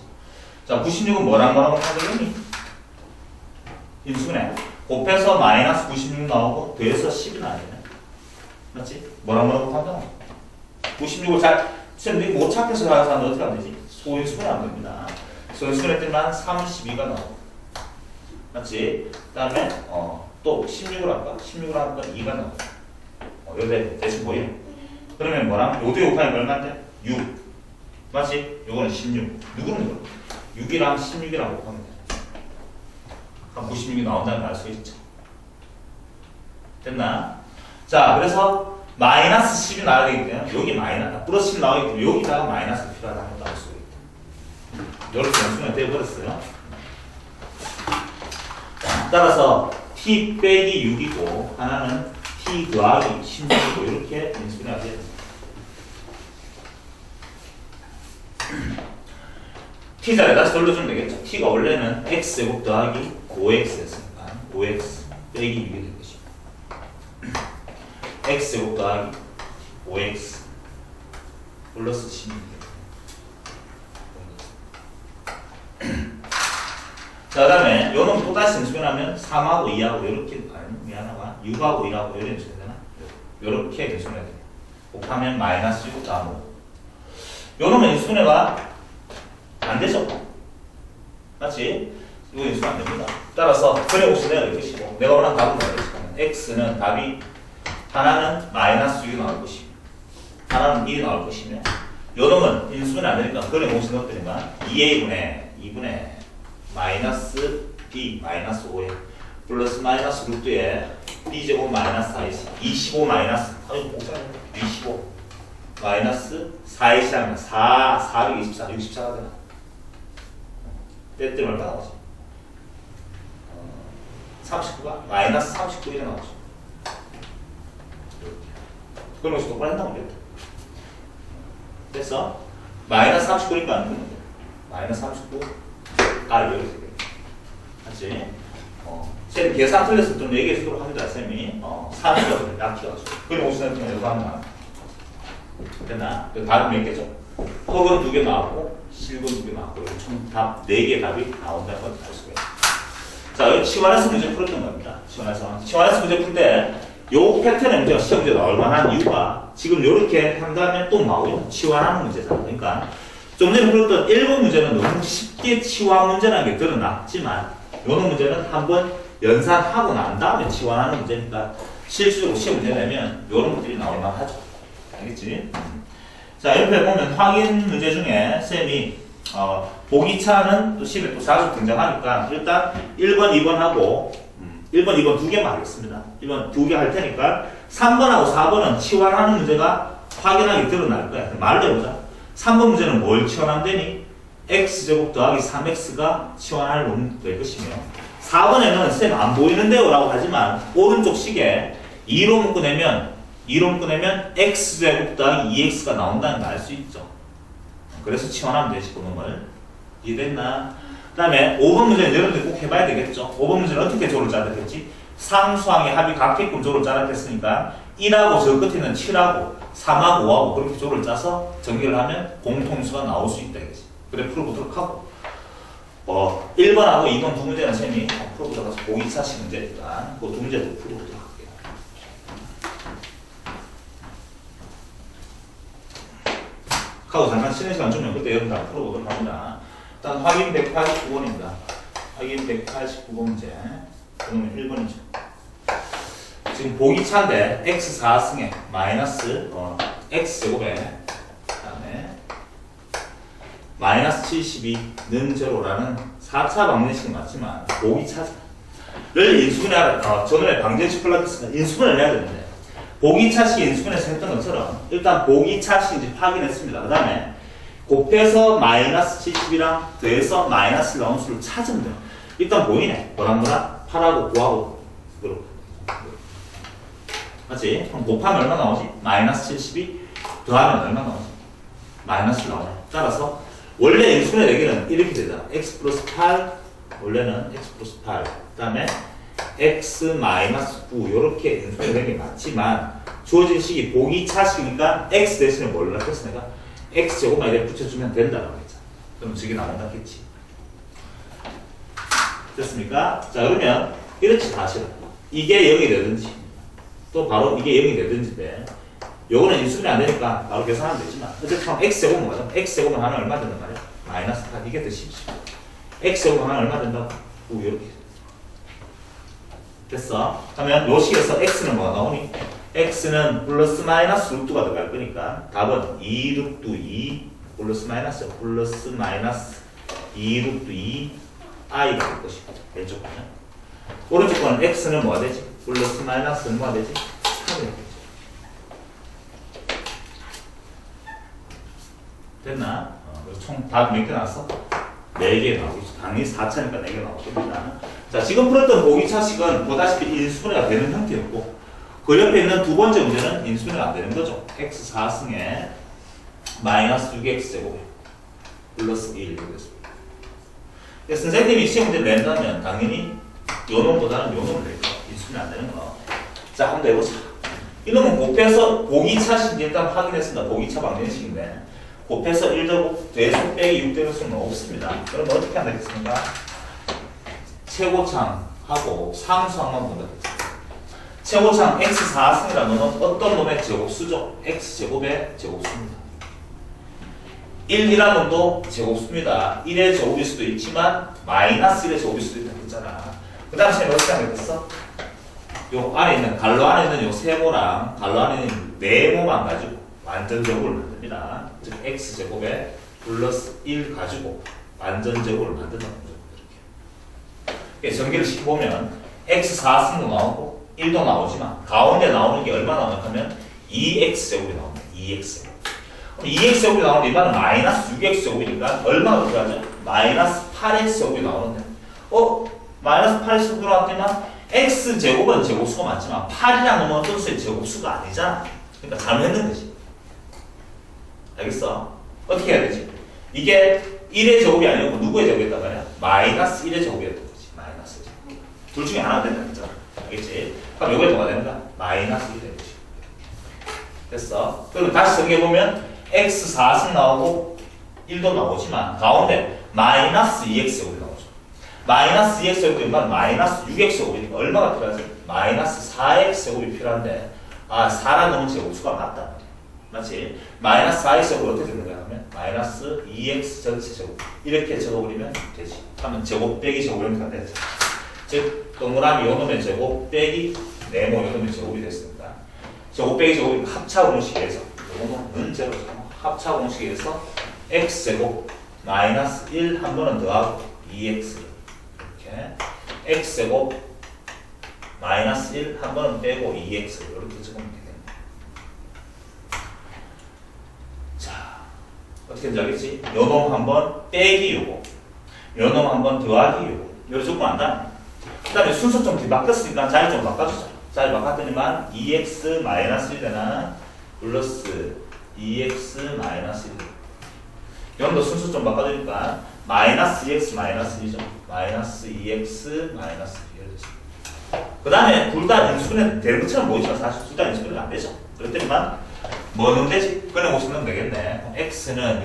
자, 96은 뭐랑 하더니 인수네. 곱해서 마이너스 96 나오고 더해서 10이 나와야겠네. 맞지? 뭐랑 한다? 96을 선생님이 못 찾겠어 가서 하면 어떻게 하면 되지? 소인수분해 하면 됩니다. 소인수분해 했더니만 32가 나오고 맞지? 그 다음에 또 또 16을 할까? 16을 하니까 2가 나와. 여기 대신 보이네. 그러면 뭐랑? 요도 곱하면 얼마인데? 6. 맞지? 요거는 16. 누구는 거? 6이랑 16이랑 곱하면 돼. 한 96이 나온다는 걸 알 수 있죠. 됐나? 자, 그래서 마이너스 10이 나와야 되기 때문에 여기 마이너스, 플러스 10 나오기 때문에 여기다가 마이너스가 필요하다는 걸 알 수가 있다. 이렇게 연습이 되어버렸어요. 따라서 t 빼기 6이고 하나는 t 더하기 16이고 이렇게 인수분해가 돼야 됩니다. t자를 다시 돌려주면 되겠죠. t가 원래는 x제곱 더하기 5x였으니까 5x 빼기 6이 될 것입니다. x제곱 더하기 5x 플러스 16. 자, 그 다음에 요놈 또다시 인수분해하면 3하고 2하고 이렇게, 아니 미안하다, 6하고 1하고 이렇게 인수분해되나? 이렇게 인수분해야 돼요. 곱하면 마이너스 6 다음으로 요놈은 인수분해가 안 되죠? 맞지? 이거 인수분 안 됩니다. 따라서 그래 곱수 내가 이것이고 내가 원하는 답은 뭐겠습니까? x는 답이 하나는 마이너스 6이 나올 것이고 하나는 1이 나올 것이며 요놈은 인수분해 안 되니까 그래 곱수 넣었더니만 2분의 마이너스 b 마이너스 5에 플러스 마이너스 루트에 b제곱 마이너스 4이지 25 마이너스 아니 복사해 25 마이너스 4에 시작하면 424 64가 되나? 때때로 얼마 나오지? 39가 마이너스 39가 나오죠. 그럼 여기서 똑바로 한다고 그랬다. 됐어? 마이너스 39니까 안 되는데 마이너스 39 여기 되겠다. 맞지? 쌤이 계산 틀렸을 때는 얘기해 주도록 합니다. 쌤이 3을 약해가지고 그럼 오시는 분은 이거 하면 됐나? 답은 몇 개죠? 헉은 2개 나왔고 실근 2개 나왔고 총 답 4개의 답이 나온다는 걸 알 수가 있어요. 자, 여기 치환해서 문제 풀었던 겁니다. 치환해서 문제 풀 때 요 패턴의 문제가 시험 문제 나올 만한 이유가 지금 이렇게 한다면 또 나오죠. 치환하는 문제잖아. 그러니까 좀 전에 풀었던 1번 문제는 너무 쉽게 치환 문제라는 게 드러났지만 요런 문제는 한번 연산하고 난 다음에 치환하는 문제니까 실질적으로 시험 문제 내면 요런 것들이 나올 만하죠. 알겠지? 자, 옆에 보면 확인 문제 중에 쌤이 보기차는 또 시험에 또 자주 등장하니까 일단 1번, 2번하고 1번, 2번 2개만 하겠습니다. 1번 2개 할 테니까 3번하고 4번은 치환하는 문제가 확연하게 드러날 거야. 말을 해보자. 3번 문제는 뭘 치환한다니? x제곱 더하기 3x가 치환할 놈이 될 것이며 4번에는 쌤 안 보이는데요 라고 하지만 오른쪽 식에 2로 묶어내면 x제곱 더하기 2x가 나온다는 걸 알 수 있죠. 그래서 치환하면 되지, 그 놈을. 이해됐나? 그 다음에 5번 문제는 여러분들 꼭 해봐야 되겠죠. 5번 문제는 어떻게 조를 짜야 되겠지? 상수항의 합이 같게끔 조를 짜야 됐으니까 1하고 저 끝에 있는 7하고 3하고 5하고 그렇게 조를 짜서 전개를 하면 공통수가 나올 수 있다. 그래 풀어보도록 하고 1번하고 2번 두 문제는 쌤이 풀어보도록 해서 보기 차식 문제니까 그 두 문제도 풀어보도록 할게요. 하고 잠깐 쉬는 시간 주면 그때 여러분 다 풀어보도록 합니다. 일단 확인 189번입니다. 확인 189번 문제. 그러면 1번이죠. 지금 보기 차인데 x 4승에 마이너스 x제곱에 그 다음에 마이너스 72는 제로라는 4차 방정식이 맞지만 보기 차죠. 를 인수분해하라. 저번에 방정식 플러스는 인수분해를 해야 되는데 보기 차식 인수분해에서 했던 것처럼 일단 보기 차식인지 확인했습니다. 그 다음에 곱해서 마이너스 70이랑 더해서 마이너스 나온 수를 찾으면 돼요. 일단 보이네. 뭐랑 8하고 9하고 그렇고 맞지? 그럼 곱하면 얼마 나오지? 마이너스 72 더하면 얼마 나오지? 마이너스 나오네. 따라서 원래 인수분해 얘기는 이렇게 되잖아. x 플러스 8 원래는 x 플러스 8 그 다음에 x 마이너스 9 이렇게 인수분해 되는 게 맞지만 주어진 식이 보기 차식이니까 x 대신에 뭘 넣겠어 내가? x 제곱만 이렇게 붙여주면 된다라고 했잖아. 그럼 저게 나온다겠지. 됐습니까? 자, 그러면 이렇지 사실은 이게 0이 되든지 또 바로 이게 0이 되든지인데 요거는 인수분해 안 되니까 바로 계산하면 되지만 어쨌든 x제곱은 뭐죠? x제곱은 하나 얼마 된단 말이야? 마이너스 8 이게 더 쉽지. x제곱은 하나 얼마 된다고? 9 이렇게 됐어? 그러면 요 식에서 x는 뭐가 나오니? x는 플러스 마이너스 루트가 들어갈 거니까 답은 2 루트 2 플러스 마이너스 2 루트 2 i가 될 것이고 왼쪽 거는 오른쪽 거는 x는 뭐가 되지? 플러스 마이너스는 뭐가 되지? 3이 되지. 됐나? 총 답 몇 개 나왔어? 4개 나오고 있어. 당연히 4차니까 4개 나오겠습니다. 자, 지금 풀었던 보기차식은 보다시피 인수분해가 되는 형태였고 그 옆에 있는 두 번째 문제는 인수분해가 안 되는 거죠. x 4승에 마이너스 6x제곱 플러스 1 이렇게 됐습니다. 선생님이 시험 문제 낸다면 당연히 요 놈보다는 요 놈을 낼 거. 인수분해 안 되는 거. 자, 한번 해보자. 이놈은 곱해서 보기차식 일단 확인했습니다. 보기차 방정식인데 곱해서 1제곱 대수 빼기 6 되는 수는 없습니다. 그럼 어떻게 하면 되겠습니까? 최고창하고 상수항만 본다. 최고창 x 4승이라는 놈은 어떤 놈의 제곱수죠? x제곱의 제곱수입니다. 1이라는 놈도 제곱수입니다. 1의 제곱일 수도 있지만 마이너스 1의 제곱일 수도 있다 그랬잖아. 그 다음 시간에 어떻게 하면 되겠어? 요 안에 있는 갈로 안에 있는 요 세모랑 갈로 안에 있는 네모만 가지고 완전 제곱을 만듭니다. 즉 x제곱에 플러스 1 가지고 완전 제곱을 만든다는 거죠. 이렇게 전개를 시켜보면 x 4승도 나오고 1도 나오지만 가운데 나오는 게 얼마 나오냐 하면 2x제곱이 나옵니다. 2x제곱. 그럼 2x제곱이 나오는데 이번은 마이너스 6x제곱이니까 얼마가 들어가죠? 마이너스 8x제곱이 나오는데 마이너스 8x제곱 들어갔더니만 x제곱은 제곱수가 맞지만 8이라는 놈은 어떤 수의 제곱수가 아니잖아. 그러니까 잘못했는 거지. 알겠어? 어떻게 해야 되지? 이게 1의 제곱이 아니고 누구의 제곱이었단 말이야? 마이너스 1의 제곱이었던 거지. 마이너스 제곱. 둘 중에 하나 된다 했잖아. 알겠지? 그럼 요게 뭐가 된다? 마이너스 1이 되지. 됐어? 그럼 다시 정리해보면 x 4승 나오고 1도 나오지만 가운데 마이너스 2x제곱이 나오죠. 마이너스 2x제곱이면 마이너스 6x제곱이니까 얼마가 필요하지? 마이너스 4x제곱이 필요한데 4라는 놈은 제곱수가 맞다. 맞지? 마이너스 4x제곱이 어떻게 되는 거야? 하면 마이너스 2x 전체 제곱 이렇게 적어버리면 되지. 하면 제곱 빼기 제곱 이렇게 되지. 즉 동그라미 요놈의 제곱 빼기 네모 요놈의 제곱이 됐습니다. 제곱 빼기 제곱이 합차 공식에서 요놈은 제로죠. 합차 공식에서 x제곱 마이너스 1 한 번은 더하고 2x 이렇게 x제곱 마이너스 1 한 번은 빼고 2x 이렇게 적으면 되겠네. 어떻게 된지 알겠지? 요놈 한번 빼기 요거 요놈 한번 더하기 요거 요거 조금 안다. 그 다음에 순서 좀 뒤바뀌었으니까 자리 좀 바꿔주자. 자리 바꿨더니만 2x 마이너스 1 되나 플러스 2x 마이너스 1 요놈도 순서 좀 바꿔주니까 마이너스 2x 마이너스 1이죠. 마이너스 2x 마이너스 1 됐습니다. 그 다음에 둘 다 인수분해 되는 것처럼 보이지만 사실 둘 다 인수분해가 안 되죠. 그랬더니만 뭐는 되지? 꺼내모시 넣으면 되겠네. x는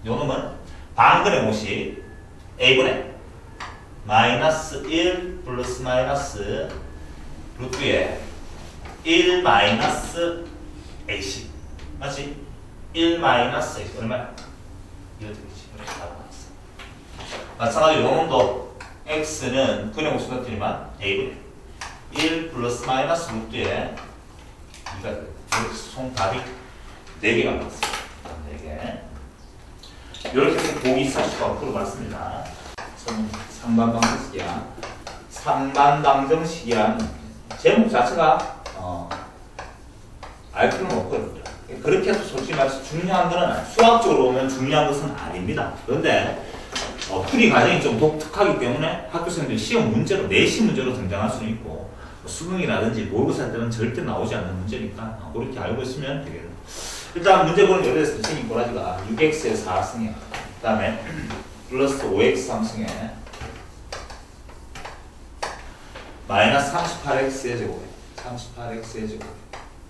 요놈은 반근의 모시 a분의 마이너스 1 플러스 마이너스 루트에 1 마이너스 ac 맞지? 1 마이너스 ac 얼마야? 이렇게 되지. 이렇게 답이 나왔어. 마찬가지로 요놈도 x는 꺼내모시 넣었더니만 a분의 1 플러스 마이너스 루트에 2가 되겠다. 총 답이 4개가 나왔습니다. 4개. 이렇게 해서 보기 40번 풀어봤습니다. 상반방정식이야. 상반방정식이야. 제목 자체가 알 필요는 없거든요. 그렇게 해서 솔직히 말해서 중요한 거는 수학적으로 보면 중요한 것은 아닙니다. 그런데 풀이 과정이 좀 독특하기 때문에 학교생들이 시험 문제로 내신 문제로 등장할 수는 있고 수능이라든지 모의고사 할 때는 절대 나오지 않는 문제니까 그렇게 알고 있으면 되겠네. 일단 문제 보는 예를 들어서 생긴 꼬라지가 6x에 4승에 그 다음에 플러스 5x 3승에 마이너스 38x의 제곱에 38x의 제곱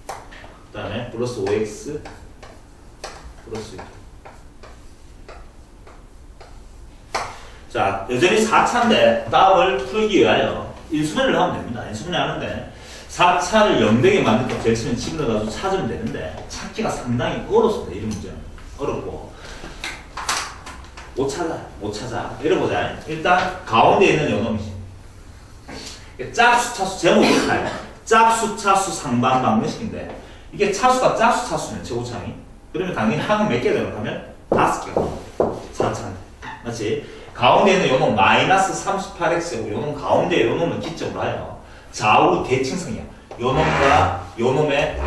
그 다음에 플러스 5x 플러스 6. 자, 여전히 4차인데 다음을 풀기 위하여 인수분해를 하면 됩니다. 인수분해 하는데 4차를 0되게 만들고 제치면 집어넣어가지고 찾으면 되는데 찾기가 상당히 어렵습니다. 이런 문제는 어렵고 못 찾아 이러보자. 일단 가운데 있는 요놈이지. 짝수, 차수, 제목이 이렇게 짝수, 차수, 상반 방정식인데 이게 차수가 짝수, 차수면 제곱창이 그러면 당연히 항은 몇 개 되는 하면 5개가 4차인데 맞지? 가운데 있는 요놈 마이너스 38x고 요놈 가운데 요놈은 기점으로 하여 좌우 대칭성이야. 요놈과 요놈의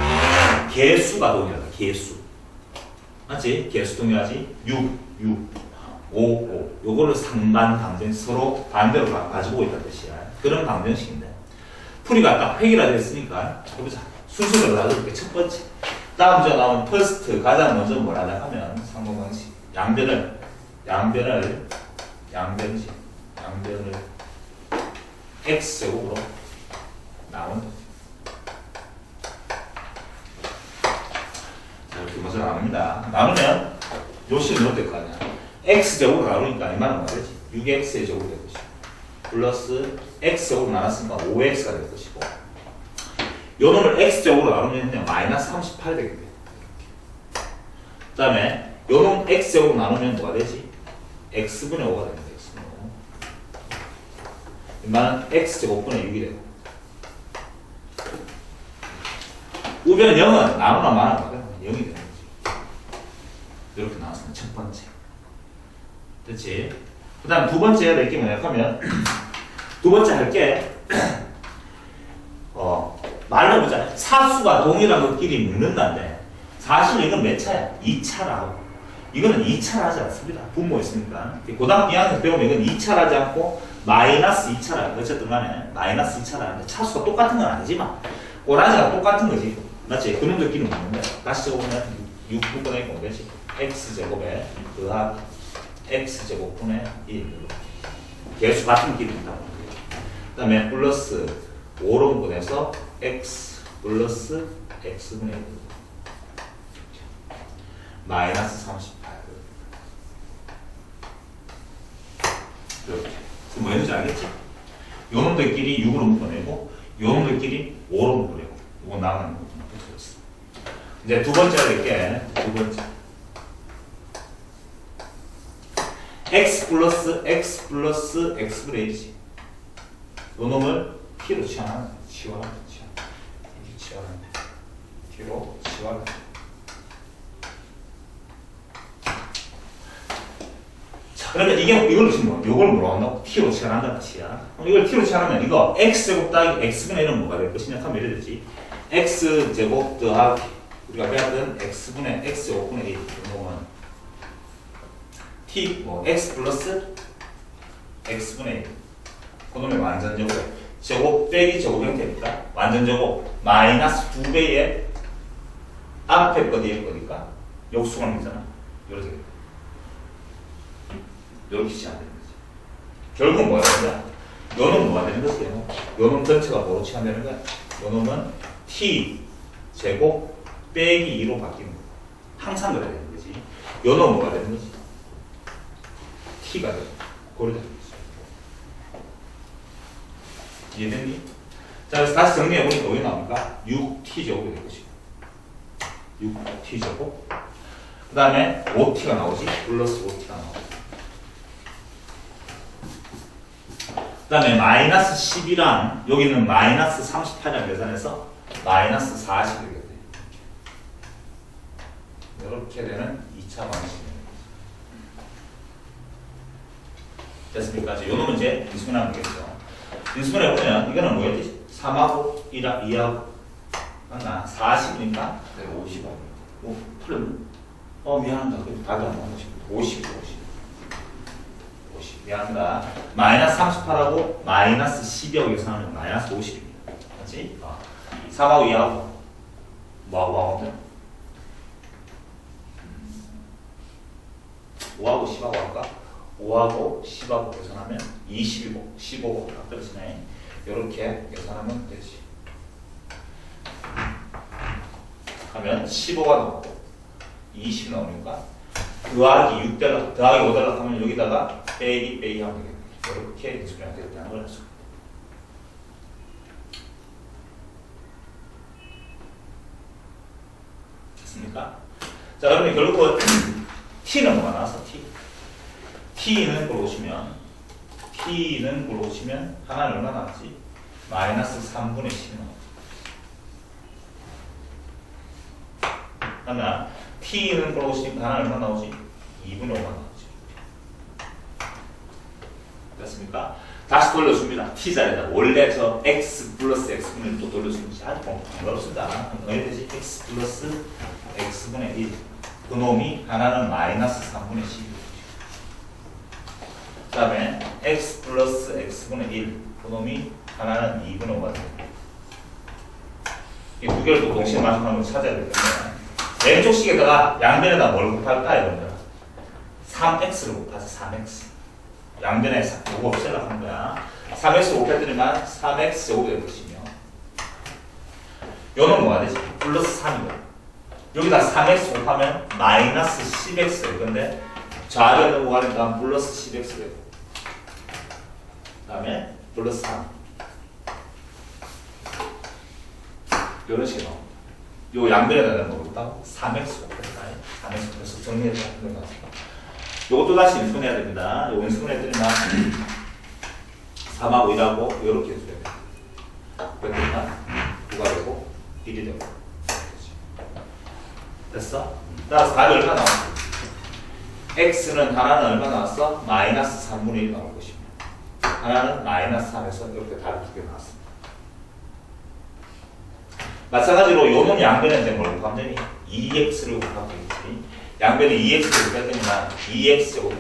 개수가 동일하다. 개수 맞지? 개수 동일하지? 6, 5, 5 요거를 상반 방정식 서로 반대로 가지고 있다는 뜻이야. 그런 방정식인데 풀이가 딱 획일화 됐으니까 해보자. 순서대로 놔둘게. 첫 번째 다음 주에 나온 퍼스트 가장 먼저 뭐라냐 하면 상호방식 양변을 x제곱으로 나온다. 자 이렇게 먼저 나눕니다. 나누면 요식은 이렇게 될 거 아니야. x제곱으로 나누니까 얼마나 뭐가 되지? 6x의 제곱이 될 것이고 플러스 x제곱으로 나눴으니까 5x가 될 것이고 요 놈을 x제곱으로 나누면 그냥 마이너스 38 되겠네. 그 다음에 요 놈 x제곱으로 나누면 뭐가 되지? x분의 5가 됩니다. x분의 5 이만은 x제곱분의 6이 되고 우변 0은 나누나 마나 0이 되는 거지. 이렇게 나왔으면 첫 번째 됐지? 그 다음 두 번째 낼 게 뭐냐 하면 두 번째 할게 말로 보자. 차수가 동일한 것끼리 묶는다는데 사실 이건 몇 차야? 2차라고. 이거는 2차를 하지 않습니다. 분모 있으니까. 고등학교 2학년 배우면 이건 2차를 하지 않고 마이너스 2차라. 어쨌든 간에 마이너스 2차라는데 차수가 똑같은 건 아니지만 꼬라지가 똑같은 거지. 맞지? 그놈들끼리 묶는데 다시 적어보면 6분의 1 되지. x제곱에 더하기 x제곱분의 1 개수 같은 끼리 있다. 그 다음에 플러스 5로 분해서 x 플러스 x분의 1 마이너스 38 이렇게 뭐 했는지 알겠지? 요 놈들끼리 6으로 묶어내고 요 놈들끼리 5로 묶어내고 이거 나가는 거 붙어졌어. 이제 두 번째 할게. 두 번째 x 플러스 x분의 1이지. 요 놈을 t로 치환하는 t로 치환하는 자 그러면 이걸로 치면 이걸 뭐라고 한다고? t로 치환한다는 뜻이야. 그럼 이걸 t로 치환하면 이거 x제곱 더하기 x분의 1은 뭐가 될 것이냐 하면 이래 되지. x제곱 더하기 우리가 배웠던 x제곱분의 1 이놈은 t x 플러스 x분의 1 그놈의 완전제곱 제곱 빼기 제곱 형태니까 완전 제곱 마이너스 2배의 앞에 거 뒤에 거니까 역수관이잖아. 이렇게 치환되는 거지. 결국 뭐가 되냐? 요놈은 뭐가 되는 거지? 요놈 전체가 뭐로 치환되는 거야? 요놈은 t 제곱 빼기 2로 바뀌는 거야. 항상 그래야 되는 거지. 요놈은 뭐가 되는 거지? t가 되는 거야. 그래 되는 거지. 이해됐니? 자, 그래서 다시 정리해보니까 어디 나옵니까? 6t 제곱이 될 것이고 6t 제곱 그 다음에 5t가 나오지? 플러스 5t가 나오지. 그 다음에 마이너스 10이랑 여기는 마이너스 38이랑 계산해서 마이너스 40이 되겠네. 이렇게 되는 2차 방식입니다. 됐습니까? 이 놈은 이제 인수분해하면 되겠죠. 인수분해 보면 이거는 뭐였지? 3하고 2하고 맞나? 40이니까 50하고 풀은 미안합니다. 답이 안 나오고 50 미안합니다. 마이너스 38하고 마이너스 10하고 계산하면 마이너스 50입니다. 맞지? 3하고 2하고 뭐하고 5하고 10하고 할까? 5하고 10하고 계산하면 20이고 15고 딱 떨어지네. 이렇게 계산하면 되지. 하면 15가 나오고 20 나오니까 더하기 6달러, 더하기 5달러 하면 여기다가 빼기 하면 되겠네. 이렇게 인수분해가 되겠다는 걸 알수. 됐습니까? 자, 그러면 결국은 t는 뭐가 나왔어? t는 보러 오시면 하나는 얼마 나왔지? 마이너스 3분의 10 그러면 t는 걸어오시니까 하나 얼마 나오지? 2분의 5가 나오지. 됐습니까? 다시 돌려줍니다. t자리에다 원래 저 x 플러스 x분의 1 또 돌려주는 것이 아주 번거롭습니다. 어디 되지? x 플러스 x분의 1 그놈이 하나는 마이너스 3분의 10 그 다음에 x 플러스 x분의 1 그놈이 하나는 2분의 5가 됩니다. 이 두 개를 또 동시에 마주하는 걸 찾아야 되기 때문에 왼쪽 식에다가 양변에다 뭘 곱할까 여러분들? 3x를 곱하자. 3x 양변에 요거 없애려고 하는 거야. 3x 곱해드리면 3x 제곱이 될 것이며 요는 뭐가 되지? 플러스 3이고 여기다 3x 곱하면 마이너스 10x 될 건데 좌변에 뭐가니까 플러스 10x 되고 그 다음에 플러스 3 이런 식으로 나옵니다. 요 양변에다 넣었다고 3x 곱했다. 3x 곱해서 정리해서 하는 거 같습니다. 요것도 다시 인수분해야 됩니다. 요 인수분해드리면 3하고 1하고 이렇게 해줘야 돼요. 그러니까 9가 되고 1이 되고 됐어? 따라서 답이 얼마 나왔어? x는 하나는 얼마 나왔어? 마이너스 3분의 1 나올 것입니다. 하나는 마이너스 3에서 이렇게 답이 두 개 나왔습니다. 마찬가지로 요놈 양변에 이제 뭘 곱하면 되니? 2x를 곱하면 되겠지. 양변에 2x를 곱했더니만 2x제곱 그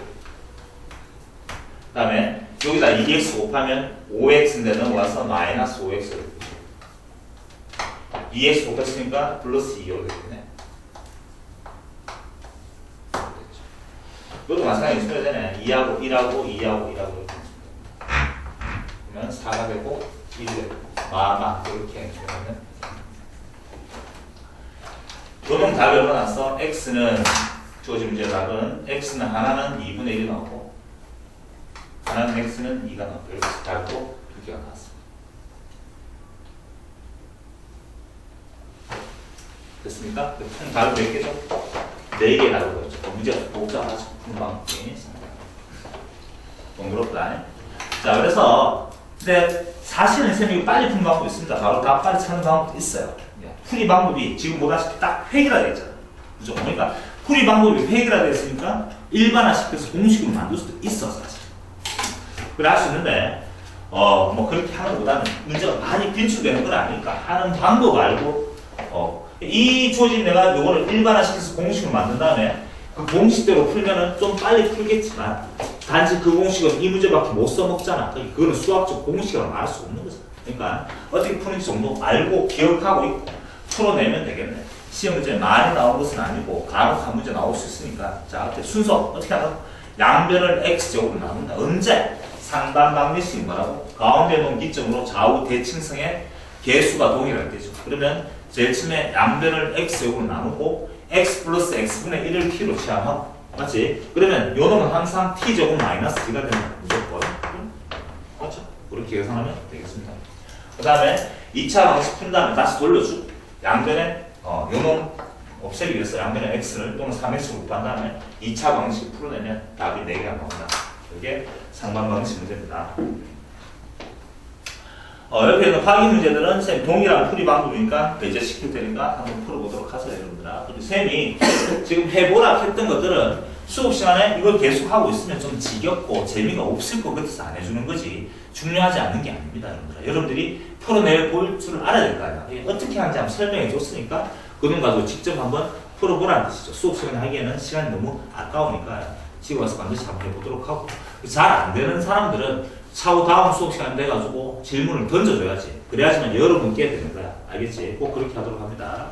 다음에 여기다 2x 곱하면 5x인데 넘어가서 마이너스 5x가 되겠지. 2x 곱했으니까 플러스 2가 되겠네. 이것도 마찬가지로 써야 되네. 2하고 1하고 2하고 1하고 이렇게 그러면 4가 되고 1이 되고 이렇게 해주면 요놈 답이 얼마 났어? x는 주어진 문제 답은 x는 하나는 2분의 1이 나오고 하나는 x는 2가 나오고 이렇게 답도 두 개가 나왔습니다. 됐습니까? 총 답이 몇 개죠? 4개 나오고 있죠. 문제가 복잡하죠. 금방 번거롭다. 자, 그래서 근데 사실은 쌤이 빨리 푸는 방법도 있습니다. 바로 답 빨리 찾는 방법도 있어요. 풀이 방법이 지금 보다시피 딱 획일화되어 있잖아요. 그죠? 그러니까 풀이 방법이 획일화되어 있으니까 일반화시켜서 공식으로 만들 수도 있어 사실. 그래 할 수 있는데 뭐 그렇게 하는 것보다는 문제가 많이 빈출되는 건 아니니까 하는 방법 알고 이 주어진 내가 요거를 일반화시켜서 공식으로 만든 다음에 그 공식대로 풀면은 좀 빨리 풀겠지만 단지 그 공식은 이 문제밖에 못 써먹잖아. 그거는 수학적 공식이라고 말할 수 없는 거잖아. 그러니까 어떻게 푸는지 정도 알고 기억하고 있고 풀어내면 되겠네. 시험 문제 많이 나온 것은 아니고 간혹 한 문제 나올 수 있으니까 자 순서 어떻게 하나? 양변을 x제곱으로 나눈다. 언제? 상반 방정식이 뭐라고? 가운데 놓은 기점으로 좌우 대칭성의 개수가 동일할 때죠. 그러면 제일 처음에 양변을 x제곱으로 나누고 x 플러스 x분의 1을 t로 취하면 맞지? 그러면 요 놈은 항상 t제곱 마이너스 t가 되는 무조건 그렇죠? 그렇게 계산하면 되겠습니다. 그 다음에 2차 방식 푼 다음에 다시 돌려주고 양변에 요놈 없애기 위해서 양변에 x를 또는 3x를 곱한 다음에 2차 방식 풀어내면 답이 4개가 나온다. 이게 상반 방식 문제입니다. 옆에 있는 확인 문제들은 쌤 동일한 풀이 방법이니까 배제시킬 테니까 한번 풀어보도록 하세요, 여러분들아. 그리고 쌤이 지금 해보라 했던 것들은 수업 시간에 이걸 계속 하고 있으면 좀 지겹고 재미가 없을 것 같아서 안 해주는 거지 중요하지 않는 게 아닙니다, 여러분들아. 여러분들이 풀어낼 줄 알아야 될 거 아니야. 어떻게 하는지 한번 설명해 줬으니까 그놈 가지고 직접 한번 풀어보라는 뜻이죠. 수업 시간에 하기에는 시간이 너무 아까우니까 지금 와서 반드시 한번 해보도록 하고 잘 안 되는 사람들은 차후 다음 수업 시간 돼가지고 질문을 던져줘야지. 그래야지만 여러분 깨야 되는 거야. 알겠지? 꼭 그렇게 하도록 합니다.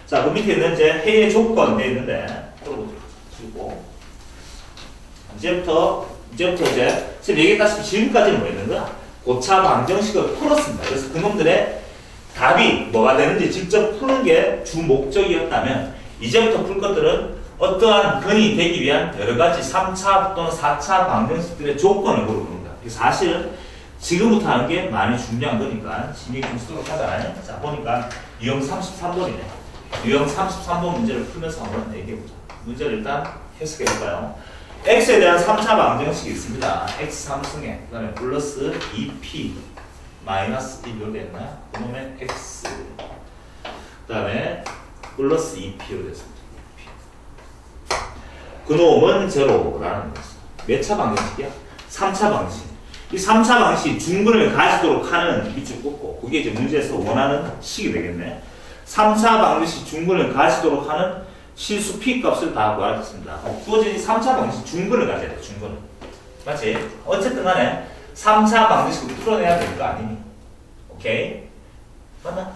자, 그 밑에 있는 이제 해의 조건 돼 있는데 풀어보도록 하시고 이제부터 이제 선생님 얘기했다시피 지금까지는 뭐 있는 거야? 고차 방정식을 풀었습니다. 그래서 그놈들의 답이 뭐가 되는지 직접 푸는 게 주 목적이었다면 이제부터 풀 것들은 어떠한 근이 되기 위한 여러 가지 3차 또는 4차 방정식들의 조건을 물어봅니다. 사실은 지금부터 하는 게 많이 중요한 거니까 신경 좀 쓰도록 하잖아요. 자, 보니까 유형 33번이네. 유형 33번 문제를 풀면서 한번 얘기해보자. 문제를 일단 해석해볼까요? x에 대한 3차 방정식이 있습니다. x 3승에 그 다음에 플러스 2p 마이너스 1로 됐나? 그놈의 x 그 다음에 플러스 2p로 됐습니다. 그놈은 제로라는 거죠. 몇 차 방정식이야? 3차 방정식. 이 3차 방정식 중근을 가지도록 하는 밑줄 꽂고 그게 이제 문제에서 원하는 식이 되겠네. 3차 방정식 중근을 가지도록 하는 실수 p 값을 다 구하겠습니다. 주어진 이 3차 방정식 중근을 가져야 돼. 중근을. 맞지? 어쨌든 간에 3차 방정식을 풀어내야 될 거 아니니? 오케이? 맞나?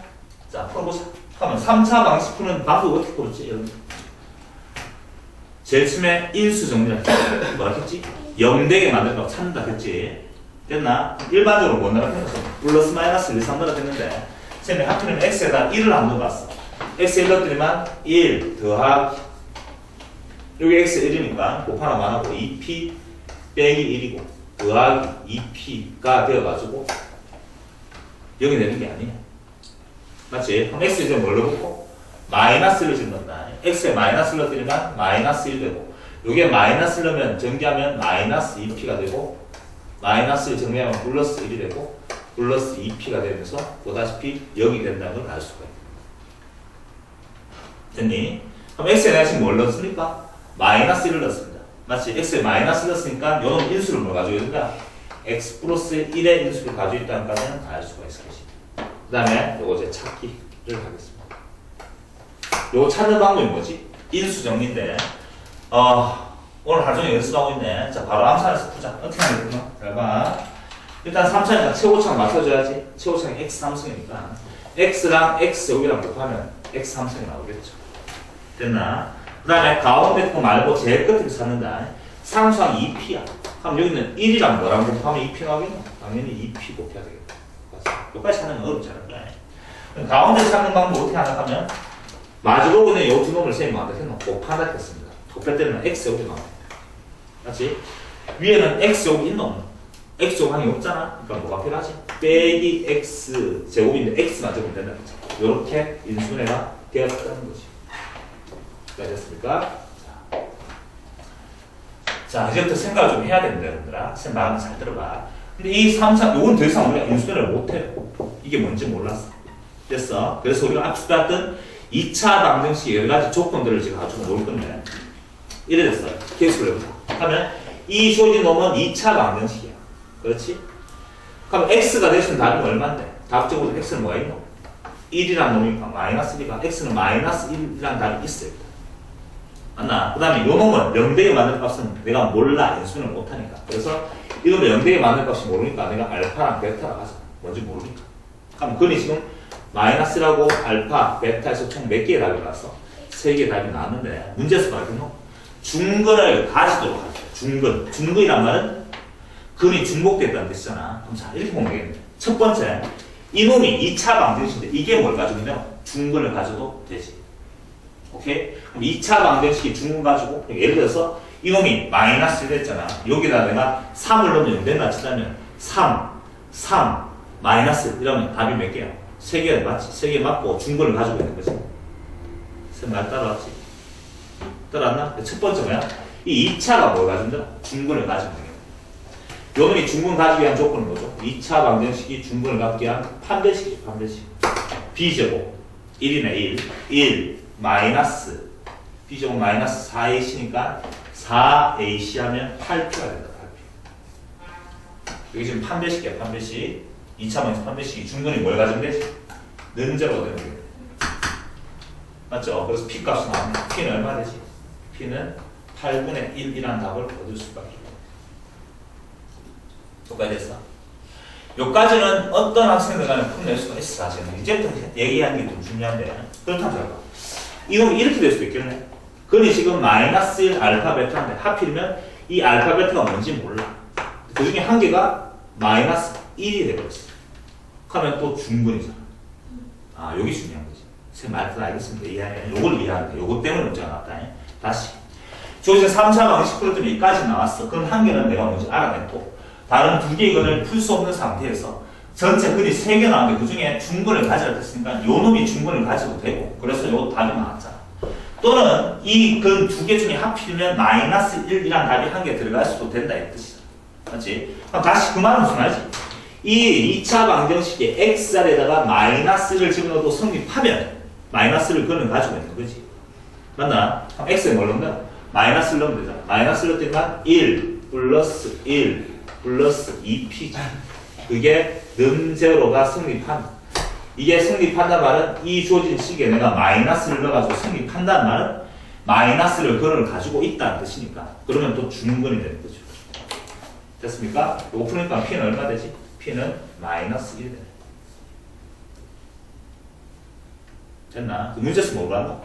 자, 풀어보자. 하면 3차 방정식 푸는 방법 어떻게 풀었지? 여러분? 제일 처음에 인수 정리를 했지. 뭐라 했지? 0되게 만들다고 찾는다 했지. 됐나? 일반적으로 못 넣으라 했어. 플러스 마이너스를 3 넣으라 했는데 쟤네 하필이면 x에다 1을 안 넣어봤어. x에 넣었더니만 1 더하기 여기 x 1이니까 곱하나 만하고 2p 빼기 1이고 더하기 2p가 되어가지고 여기 내는 게 아니야. 맞지? 그럼 x 이제 뭘 넣고? 마이너스를 지금 넣는다. x에 마이너스를 넣었더니만 마이너스 1 되고 여기에 마이너스를 넣으면 정리하면 마이너스 2p가 되고 마이너스를 정리하면 플러스 1이 되고 플러스 2p가 되면서 보다시피 0이 된다는 걸 알 수가 있다. 됐니? 그럼 x에 내가 지금 뭘 넣었습니까? 마이너스 1을 넣었습니다. 맞지? x에 마이너스 넣었으니까 요놈 인수를 뭘 가지고 있는가? x 플러스 1의 인수를 가지고 있다는 것은 알 수가 있을 것이다. 그 다음에 요거 이제 찾기를 하겠습니다. 요거 찾는 방법이 뭐지? 인수 정리인데 오늘 하루 종일 연습하고 있네. 자, 바로 암산해서 풀자. 어떻게 하겠구나? 잘 봐. 일단 3차니까 최고창 맞춰줘야지. 최고창이 x 삼성이니까 x랑 x 여기랑 곱하면 x 삼성이 나오겠죠. 됐나? 그 다음에 가운데 거 말고 제일 끝에 찾는다. 상수항 2p야. 그럼 여기는 1이랑 뭐랑 곱하면 2p 나오겠노? 당연히 2p 곱해야 되겠다. 여기까지 찾는 건 어렵지 않을까? 가운데 찾는 방법 어떻게 하나 하면 마주보고는 요 두 놈을 쌤이 만들었노? 곱한다 했습니다. 곱할 때는 x 여기 나옵니다. 맞지? 위에는 x 여기 있노? 없노? x 조항이 없잖아? 그러니까 뭐가 필요하지? 빼기 x 제곱인데 x만 적으면 된다는 거죠. 요렇게 인수분해가 되었다는 거지. 됐습니까? 자, 이제부터 생각을 좀 해야 됩니다, 여러분들아. 생각 잘 들어봐. 근데 이 3차, 요건 더 이상 우리가 인수분해를 못해요. 이게 뭔지 몰랐어. 됐어? 그래서 우리가 앞서 봤던 2차 방정식 여러 가지 조건들을 지금 가지고 놓을 건데, 이래 됐어요. 계속을 해보자. 하면, 이 쇼진 놈은 2차 방정식이야. 그렇지? 그럼 x가 대신 답이 얼마인데? 답적으로 x는 뭐가 있노? 1이라는 놈이니까 마이너스 1이니까 x는 마이너스 1이라는 답이 있어요. 맞나? 그 다음에 요 놈은 0대에 맞는 값은 내가 몰라. 인수분해를 못하니까. 그래서 이놈의 0대에 맞는 값이 모르니까 내가 알파랑 베타랑 하자. 뭔지 모르니까. 그럼 그니 지금 마이너스라고 알파, 베타에서 총 몇 개의 답이 나왔어? 3개의 답이 나왔는데 문제에서 말했노? 중근을 가지도록 하죠. 중근. 중근이란 말은 근이 중복됐다는 뜻이잖아. 그럼 자, 이렇게 보면 되겠네. 첫 번째, 이놈이 2차 방정식인데 이게 뭘 가지고 있냐? 중근을 가져도 되지. 오케이? 그럼 2차 방정식이 중근 가지고 예를 들어서 이놈이 마이너스 1 됐잖아. 여기다 내가 3을 넣으면 된다 치자면 3, 마이너스 이러면 답이 몇 개야? 3개 맞지? 3개 맞고 중근을 가지고 있는 거지. 말 따라왔지? 따라왔나? 첫 번째 뭐야? 이 2차가 뭘 가진다? 중근을 가지고 있는 거야. 요놈이 중근 가지기 위한 조건은 뭐죠? 2차 방정식이 중근을 갖기 위한 판별식이죠. 판별식. b제곱 1이네 1 마이너스 b제곱 마이너스 4ac니까 4ac 하면 8p가 된다. 8p. 여기 지금 판별식이야. 판별식. 2차 방정식 판별식이 중근이 뭘 가지면 되지? 는제로가 되는 거예요. 맞죠? 그래서 p 값이 나옵니다. p는 얼마 되지? p는 8분의 1이라는 답을 얻을 수밖에 없어요. 여기까지 됐어. 여기까지는 어떤 학생들 간에 풀어낼 수가 있어, 사실은. 이제부터 얘기하는 게 좀 중요한데. 그렇다면 잘 봐. 이놈이 이렇게 될 수도 있겠네. 그니 지금 마이너스 1 알파 베타인데 하필이면 이 알파 베타가 뭔지 몰라. 그 중에 한 개가 마이너스 1이 되버렸어. 그러면 또 중근이잖아. 아, 여기 중요한 거지. 제 말뜻 알겠습니다. 이해하네. 요걸 이해하는 거. 요거 때문에 문제가 나왔다. 다시. 저 이제 3차 방식 풀었더니 여기까지 나왔어. 그럼 한 개는 내가 뭔지 알아냈고. 다른 2개의 근을 풀 수 없는 상태에서 전체 근이 3개 나왔는데 그 중에 중근을 가져야 됐으니까 요 놈이 중근을 가져도 되고 그래서 요 답이 나왔잖아. 또는 이 근 2개 중에 하필이면 마이너스 1이라는 답이 한 개 들어갈 수도 된다 이 뜻이야. 맞지? 그럼 다시 그 말은 무슨 말이지? 이 2차 방정식에 x자리에다가 마이너스를 집어넣어도 성립하면 마이너스를 그는 가지고 있는 거지. 맞나? 그럼 x에 뭘 넣는다? 마이너스를 넣으면 되잖아. 마이너스를 넣으니까 1 플러스 1 플러스 2p. 그게 는제로가 성립한다. 이게 성립한다는 말은 이 주어진 식에 내가 마이너스를 넣어가지고 성립한다는 말은 마이너스를 근을 가지고 있다는 뜻이니까. 그러면 또 중근이 되는 거죠. 됐습니까? 이거 풀으니까 p는 얼마 되지? p는 마이너스 1 되네. 됐나? 그 문제에서 뭐라고?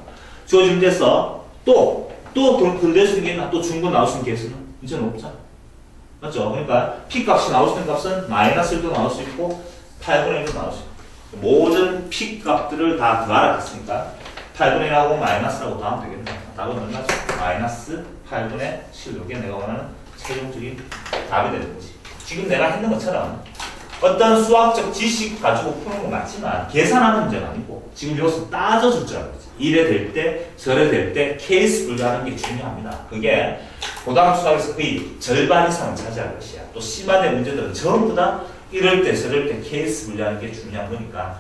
주어진 문제에서 또 근대할 수 있는 게 있나? 또 중근 나올 수 있는 개수는? 이제는 없잖아. 맞죠? 그러니까 p 값이 나올 수 있는 값은 마이너스 1도 나올 수 있고 8분의 1도 나올 수 있고 모든 p 값들을 다 더하라 했으니까 8분의 1하고 마이너스라고 더하면 되겠네. 답은 얼마죠? 마이너스 8분의 7. 이게 내가 원하는 최종적인 답이 되는 거지. 지금 내가 했는 것처럼 어떤 수학적 지식 가지고 푸는 건 맞지만 계산하는 문제가 아니고 지금 여기서 따져줄 줄 알았지. 이래 될 때, 저래 될 때 케이스 분류하는 게 중요합니다. 그게 고등학교 수학에서 거의 절반 이상을 차지할 것이야. 또 심화된 문제들은 전부 다 이럴 때, 저럴 때 케이스 분류하는 게 중요한 거니까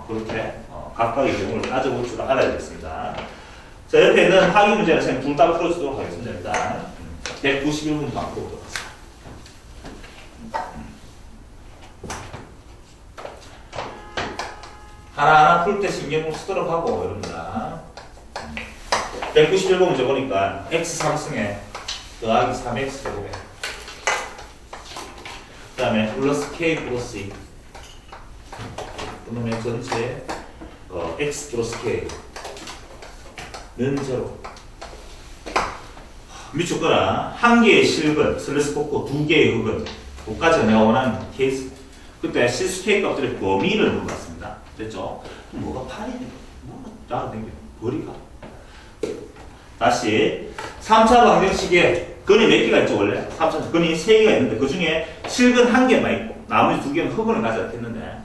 그렇게 각각의 경우를 따져볼 줄 알아야겠습니다. 자, 옆에 있는 확인 문제는 선생님 둘 다 풀어주도록 하겠습니다. 일단 191분 바꿔보도록 하겠습니다. 하나하나 풀 때 신경을 쓰도록 하고 이럽니다. 191번 문제 보니까 x 3승에 더하기 3x 제곱에 그 다음에 플러스 k 플러스 2 그러면 전체 x 플러스 k는 제로 미쳤거나 한 개의 실근 슬래시 뽑고 두 개의 흑은 그까지가 내가 원하는 케이스. 그때 실수 k 값들의 범위를 물어봤습니다. 됐죠? 뭐가 8이 돼? 뭐가 따라다니게 버리가. 다시 3차 방정식에 근이 몇 개가 있죠 원래? 3차 근이 3개가 있는데 그 중에 실근 1개만 있고 나머지 2개는 흑은을 가져야 했는데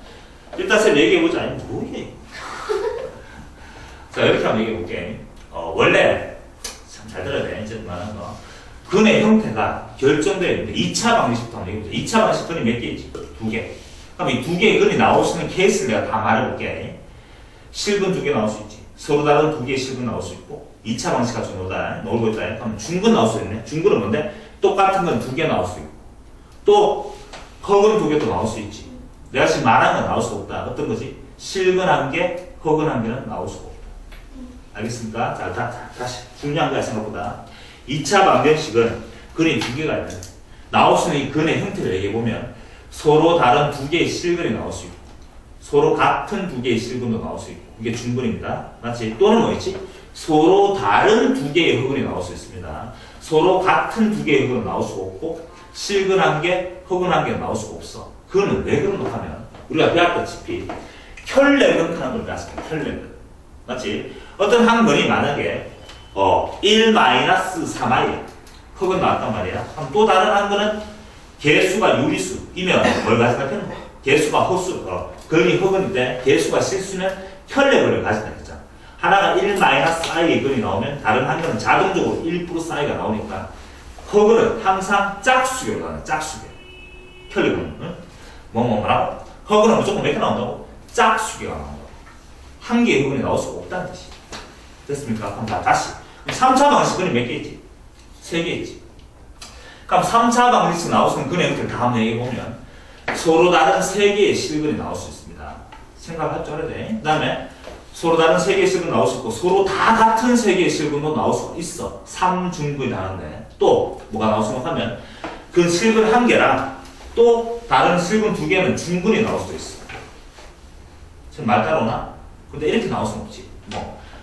일단 쌤 얘기해보자. 아니 뭐게? 자 이렇게 한번 얘기해볼게. 원래 참 잘 들어야 돼. 이제 말하는 거 근의 형태가 결정되어 있는데 2차 방정식부터 한번 얘기해보자. 2차 방정식 근이 몇 개 있지? 2개. 그럼 이 2개의 근이 나올 수 있는 케이스를 내가 다 말해볼게. 실근 2개 나올 수 있지. 서로 다른 2개의 실근 나올 수 있고 2차 방식 가지고 놀고 있다. 그럼 중근 나올 수 있네. 중근은 뭔데? 똑같은 건 2개 나올 수 있고 또 허근 2개도 나올 수 있지. 내가 지금 말한 건 나올 수 없다. 어떤 거지? 실근 1개, 허근 1개는 나올 수가 없다. 알겠습니까? 자, 다시 중요한 거야 생각보다. 2차 방정식은 근이 2개가 있는데 나올 수 있는 이 근의 형태를 얘기해보면 서로 다른 2개의 실근이 나올 수 있고 서로 같은 2개의 실근도 나올 수 있고 이게 중근입니다. 맞지? 또는 뭐 있지? 서로 다른 2개의 흑은이 나올 수 있습니다. 서로 같은 2개의 흑은은 나올 수가 없고 실근 1개, 흑은 1개는 나올 수가 없어. 그거는 왜 그런가 하면 우리가 배웠다시피 혈례근 하는 걸 배웠습니다. 혈례근. 맞지? 어떤 한 근이 만약에 1-3i 흑은 나왔단 말이야. 그럼 또 다른 한 근은 개수가 유리수이면 뭘 가진다 했는 거야? 개수가 허수, 근이 흑은인데 개수가 실수면 혈례근을 가진다 했잖아. 하나가 1-i의 근이 나오면 다른 한 근은 자동적으로 1 플러스 i가 나오니까 흑은은 항상 짝수교로 나와요. 짝수교. 혈례근은 응? 뭐라고? 흑은은 무조건 몇 개 나온다고? 짝수교가 나온다고. 한 개의 흑은이 나올 수가 없다는 뜻이야. 됐습니까? 그럼 다시 3차 방식근이 몇 개 있지? 3개 있지. 그럼 3차 방식에서 나올 수 있는 근의 형태를 다 한번 얘기해보면 서로 다른 3개의 실근이 나올 수 있습니다. 생각할 줄 알아야 돼. 그 다음에 서로 다른 3개의 실근 나올 수 있고 서로 다 같은 3개의 실근도 나올 수 있어. 3중근이 나는데 또 뭐가 나올 수 있냐면 그 실근 1개랑 또 다른 실근 2개는 중근이 나올 수도 있어. 지금 말 따라오나? 근데 이렇게 나올 수는 없지.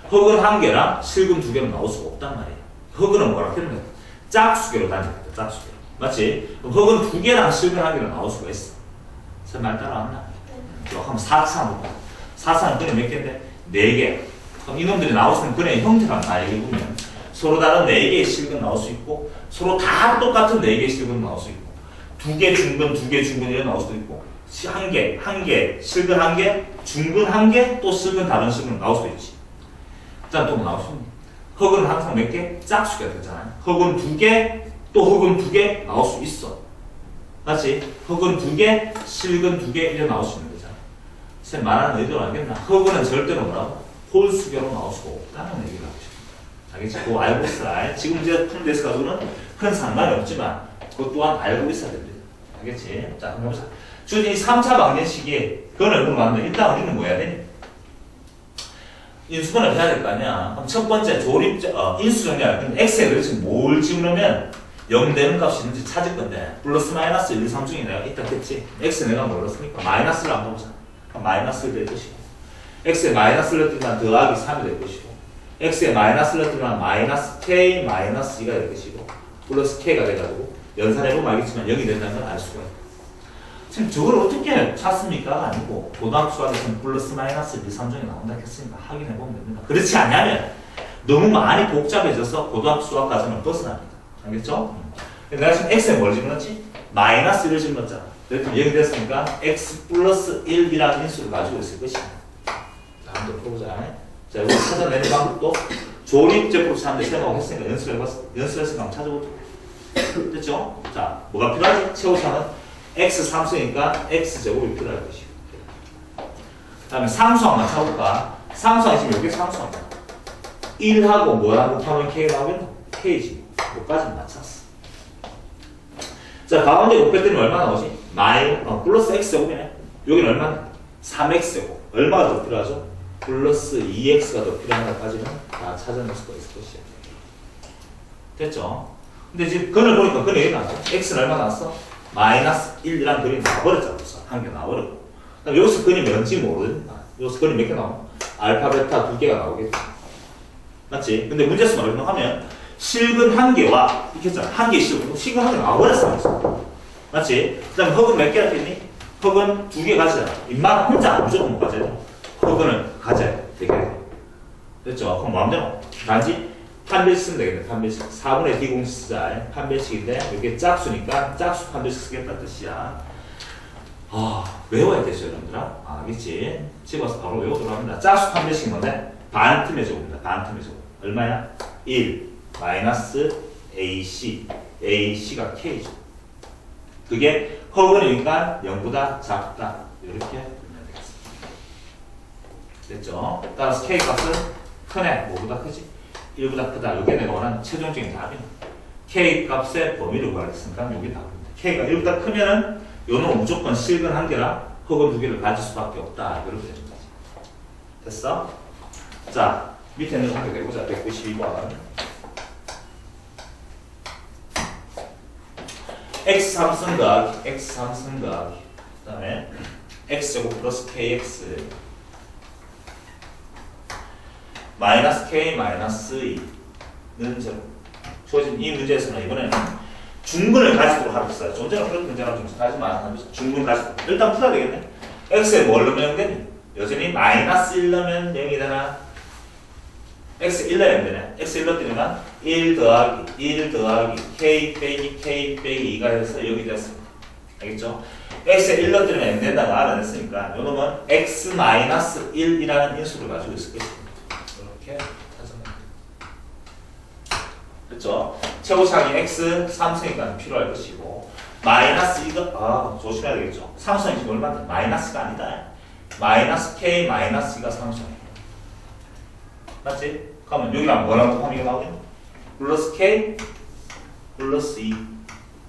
흑은 1개랑 실근 2개는 나올 수가 없단 말이야. 흑은은 뭐라 표현해? 짝수계로 단정했다. 짝수계. 맞지? 그럼 흑은 2개랑 실근 1개는 나올 수가 있어. 제 말 따라왔나? 그럼 4차는 4차는 근이 몇 개인데? 4개. 그럼 이놈들이 나올 수 있는 근의 형태가 다 얘기해보면 서로 다른 4개의 실근 나올 수 있고 서로 다 똑같은 4개의 실근 나올 수 있고 2개 중근, 2개 중근 이런 나올 수도 있고 1개, 실근 1개, 중근 1개, 또 실근 다른 실근 나올 수도 있지. 자, 또 뭐 나올 수 있니? 흑은 항상 몇 개? 짝수가 되잖아요. 흑은 2개, 또 흑은 2개 나올 수 있어. 맞지? 흑은 2개, 실근 2개 이렇게 나올 수 있는 거잖아. 쌤 말하는 의도를 알겠나? 흑은 절대로 뭐라고? 홀수계로 나올 수가 없다는 얘기를 하고 싶다. 알겠지? 그거 알고 있어라. 지금 이제 푼 데스 가지고는 큰 상관이 없지만 그것 또한 알고 있어야 됩니다. 알겠지? 자, 그럼 해보자. 주어진 이 3차 방정식이 그거는 얼마나 많은데 일단 우리는 뭐 해야 되니? 인수분해를 해야 될 거 아니야. 그럼 첫 번째 조립, 인수 정리할 때 x에 그래서 뭘 집으려면 0 되는 값이 있는지 찾을 건데 플러스 마이너스 1, 2, 3 중에 내가 있다 했지. x 내가 몰랐으니까 마이너스를 한번 보자. 마이너스를 될 것이고 x에 마이너스를 넣으면 더하기 3이 될 것이고 x에 마이너스를 넣으면 마이너스 k 마이너스 2가 될 것이고 플러스 k가 돼가지고 연산해보면 알겠지만 0이 된다는 걸 알 수가 있고 지금 저걸 어떻게 찾습니까? 아니고 고등학교 수학에서는 플러스 마이너스 1, 2, 3 중에 나온다 했으니까 확인해보면 됩니다. 그렇지 않냐면 너무 많이 복잡해져서 고등학교 수학 과정을 벗어납니다. 알겠죠? 내가 지금 x에 뭘 집어넣었지? 마이너스 1을 집어넣었잖아. 그랬더니 0이 됐으니까 x 플러스 1이라는 인수를 가지고 있을 것이야. 자, 한번 더 풀어보자. 자, 이거 찾아내는 방법도 조립제법 찾는데 쌤하고 했으니까 연습했으니까 한번 찾아보자. 됐죠? 자, 뭐가 필요하지? 최고차는 x 3수니까 x제곱이 필요할 것이고. 그 다음에 상수항만 찾아볼까? 상수항이 지금 여기 상수항이야. 1하고 뭐하고 하면 k가 나오겠나? k지. 뭐까지 맞췄어. 자, 가운데 곱했더니 얼마 나오지? 플러스 x제곱이네. 여기는 얼마나? 3x제곱. 얼마가 더 필요하죠? 플러스 2x가 더 필요한가까지는 다 찾아낼 수가 있을 것이야. 됐죠? 근데 지금 근을 보니까 근이 여기 나왔죠? x는 얼마 나왔어? 마이너스 1이라는 근이 나와버렸잖아. 한 개 나와버렸고. 여기서 근이 뭔지 모르니까. 여기서 근이 몇 개 나와? 알파, 베타 2개가 나오겠지. 맞지? 근데 문제 수만 얼마하면 실근 1개와 이렇게 했잖아. 1개 실근. 실근 1개 나와버렸어. 맞지? 그 다음에 흑은 몇 개나 했니? 흑은 2개 가져야 인만 혼자 무조건 못 가져야 돼. 흑은 가져야 돼. 되게. 됐죠? 그럼 마음대로. 단지 판별식 쓰면 되겠네. 판별식. 4분의 d 공식 쓰자. 판별식인데 이게 짝수니까 짝수 판별식 쓰겠다는 뜻이야. 외워야 되죠, 여러분들아. 알겠지? 집어서 바로 외우도록 합니다. 짝수 판별식이 뭔데? 반틈의 제곱입니다. 반틈의 제곱. 얼마야? 1 마이너스 AC. AC가 K죠. 그게 허근이니까 0보다 작다. 이렇게 보면 되겠습니다. 됐죠? 따라서 K 값은 크네. 뭐보다 크지? 1보다 크다. 이게 내가 원하는 최종적인 답이야. K 값의 범위를 구하겠으니까 이게 답입니다. K가 1보다 크면은 요놈은 무조건 실근 1개랑 허근 2개를 가질 수밖에 없다. 이렇게 되는 거지. 됐어? 자, 밑에 있는 상태 내보자. 192번. x3승 더하기 x3승 더하기 그 다음에 x제곱 플러스 kx 마이너스 k 마이너스 2는 제로. 주어진 이 문제에서는 이번에는 중근을 가지도록 하겠어요. 좀 전에 그런 문제랑 좀 하지만 중근 가지도록 일단 풀어야 되겠네. x에 뭘 넣으면 0 되니? 여전히 마이너스 1 넣으면 0이 되나? x 1 넣으면 되네. x 1 넣으면 1 더하기 k 빼기 k 빼기 2가 해서 여기 됐습니다. 알겠죠? x에 1 넣으면 안 된다고 알아냈으니까 요 놈은 x 마이너스 1이라는 인수를 가지고 있을 것입니다. 이렇게 찾아냅니다. 됐죠? 최고차항이 x 3승이니까 필요할 것이고 마이너스 이거 조심해야 되겠죠? 상수항이 지금 얼마인데? 마이너스가 아니다. 마이너스 k 마이너스 2가 상수항이에요. 맞지? 그러면 여기랑 뭐랑 곱하면 이게 나오겠네? 플러스 k 플러스 2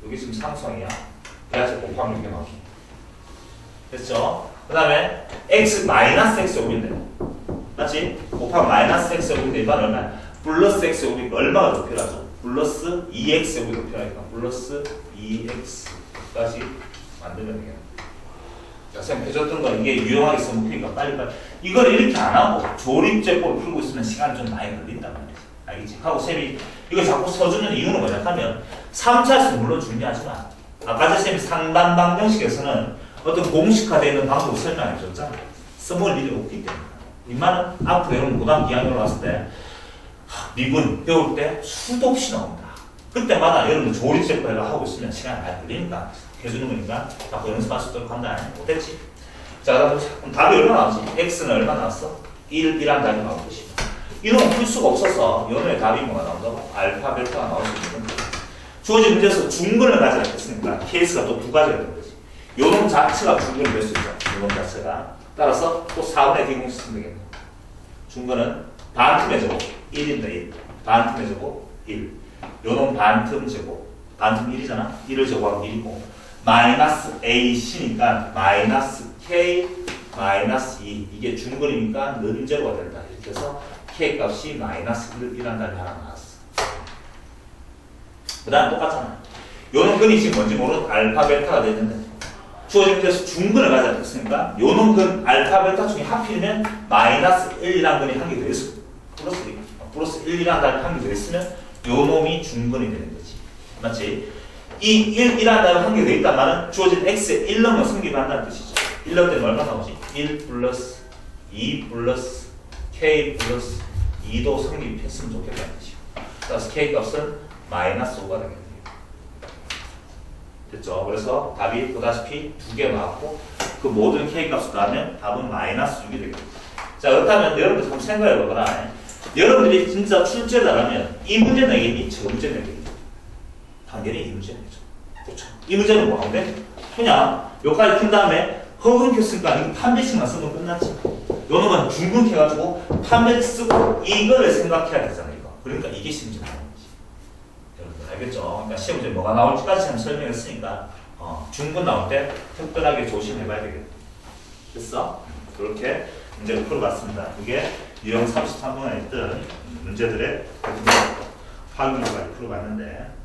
여기 지금 상수항이야. 그래서 곱하면 이게 나오겠네. 됐죠? 그 다음에 x 마이너스 x 제곱인데 맞지? 곱하면 마이너스 x 제곱인데 이반 얼마야? 플러스 x 제곱이 얼마가 더 필요하죠? 플러스 2x 제곱이 더 필요하니까 플러스 2x까지 만들면 되겠네. 자, 쌤 해줬던 건 이게 유용하게 써먹으니까 빨리빨리 이걸 이렇게 안 하고 조립제법을 풀고 있으면 시간이 좀 많이 걸린단 말이지. 알겠지? 하고 쌤이 이거 자꾸 써주는 이유는 뭐냐 하면 3차에서 물론 중요하지만 아까 쌤이 상반 방정식에서는 어떤 공식화되어 있는 방법을 설명해 줬잖아. 써먹을 일이 없기 때문에 인마는 앞으로 여러분 고등학교 2학년 왔을 때 미분 배울 때 수도 없이 나온다. 그때마다 여러분 조립제법을 하고 있으면 시간이 많이 걸리니까 해주는 거니까 자꾸 연습할 수 있도록 한다. 못했지? 자, 그럼 답이 얼마 나왔지? x는 얼마 나왔어? 1이란 답이 나올 것이다. 이런 풀 수가 없어서 연어의 답이 뭐가 나온다고? 알파, 베타가 나올 수 있는 건데 주어진 문제에서 중근을 가져야 했으니까 케이스가 또 두 가지가 되는 거지. 요놈 자체가 중근이 될 수 있죠. 요놈 자체가. 따라서 또 4분의 D공식 쓰면 되겠네. 중근은 반틈의 제곱 1인데 1. 반틈의 제곱 1. 요놈 반틈 제곱. 반틈 1이잖아. 1을 제곱하면 1이고. 마이너스 AC니까 마이너스 K 마이너스 2. 이게 중근이니까 는제로가 된다. 이렇게 해서 K 값이 마이너스 1이라는 답이 하나 나왔어. 그 다음 똑같잖아. 요놈 근이 지금 뭔지 모르는 알파 베타가 됐는데 주어진 문제에서 중근을 가져야 됐으니까 요놈 근 알파 베타 중에 하필이면 마이너스 1이라는 근이 한 개 더 있어. 플러스 1이라는 답이 한 개 더 있으면 요놈이 중근이 되는 거지. 맞지? 이 1이라는 답이 한 개 더 있단 말은 주어진 x에 1 넣으면 성립을 한다는 뜻이죠. 1 넣을 때는 얼마 나오지? 1 플러스 2 플러스 k 플러스 2도 성립했으면 좋겠다는 뜻이고. 따라서 k 값은 마이너스 5가 되겠네요. 됐죠? 그래서 답이 보다시피 두 개 나왔고 그 모든 k 값을 더하면 답은 마이너스 6이 되겠죠. 자, 그렇다면 여러분들 한번 생각해 보거라. 여러분들이 진짜 출제 잘하면 이 문제 내겠니? 저 문제 내겠니? 당연히 이 문제 내죠. 그렇죠? 이 문제는 뭐하는데? 그냥 여기까지 푼 다음에 허근켰으니까 이 판별식만 쓰면 끝났지. 요놈은 중근해가지고 판별 쓰고 이거를 생각해야 되잖아. 이거. 그러니까 이게 심지어 나오는 거지. 여러분들 알겠죠? 그러니까 시험 문제 뭐가 나올지까지 참 설명했으니까 중근 나올 때 특별하게 조심해봐야 되겠다. 됐어? 그렇게 문제를 풀어봤습니다. 그게 유형 33번에 있던 문제들의 확률까지 풀어봤는데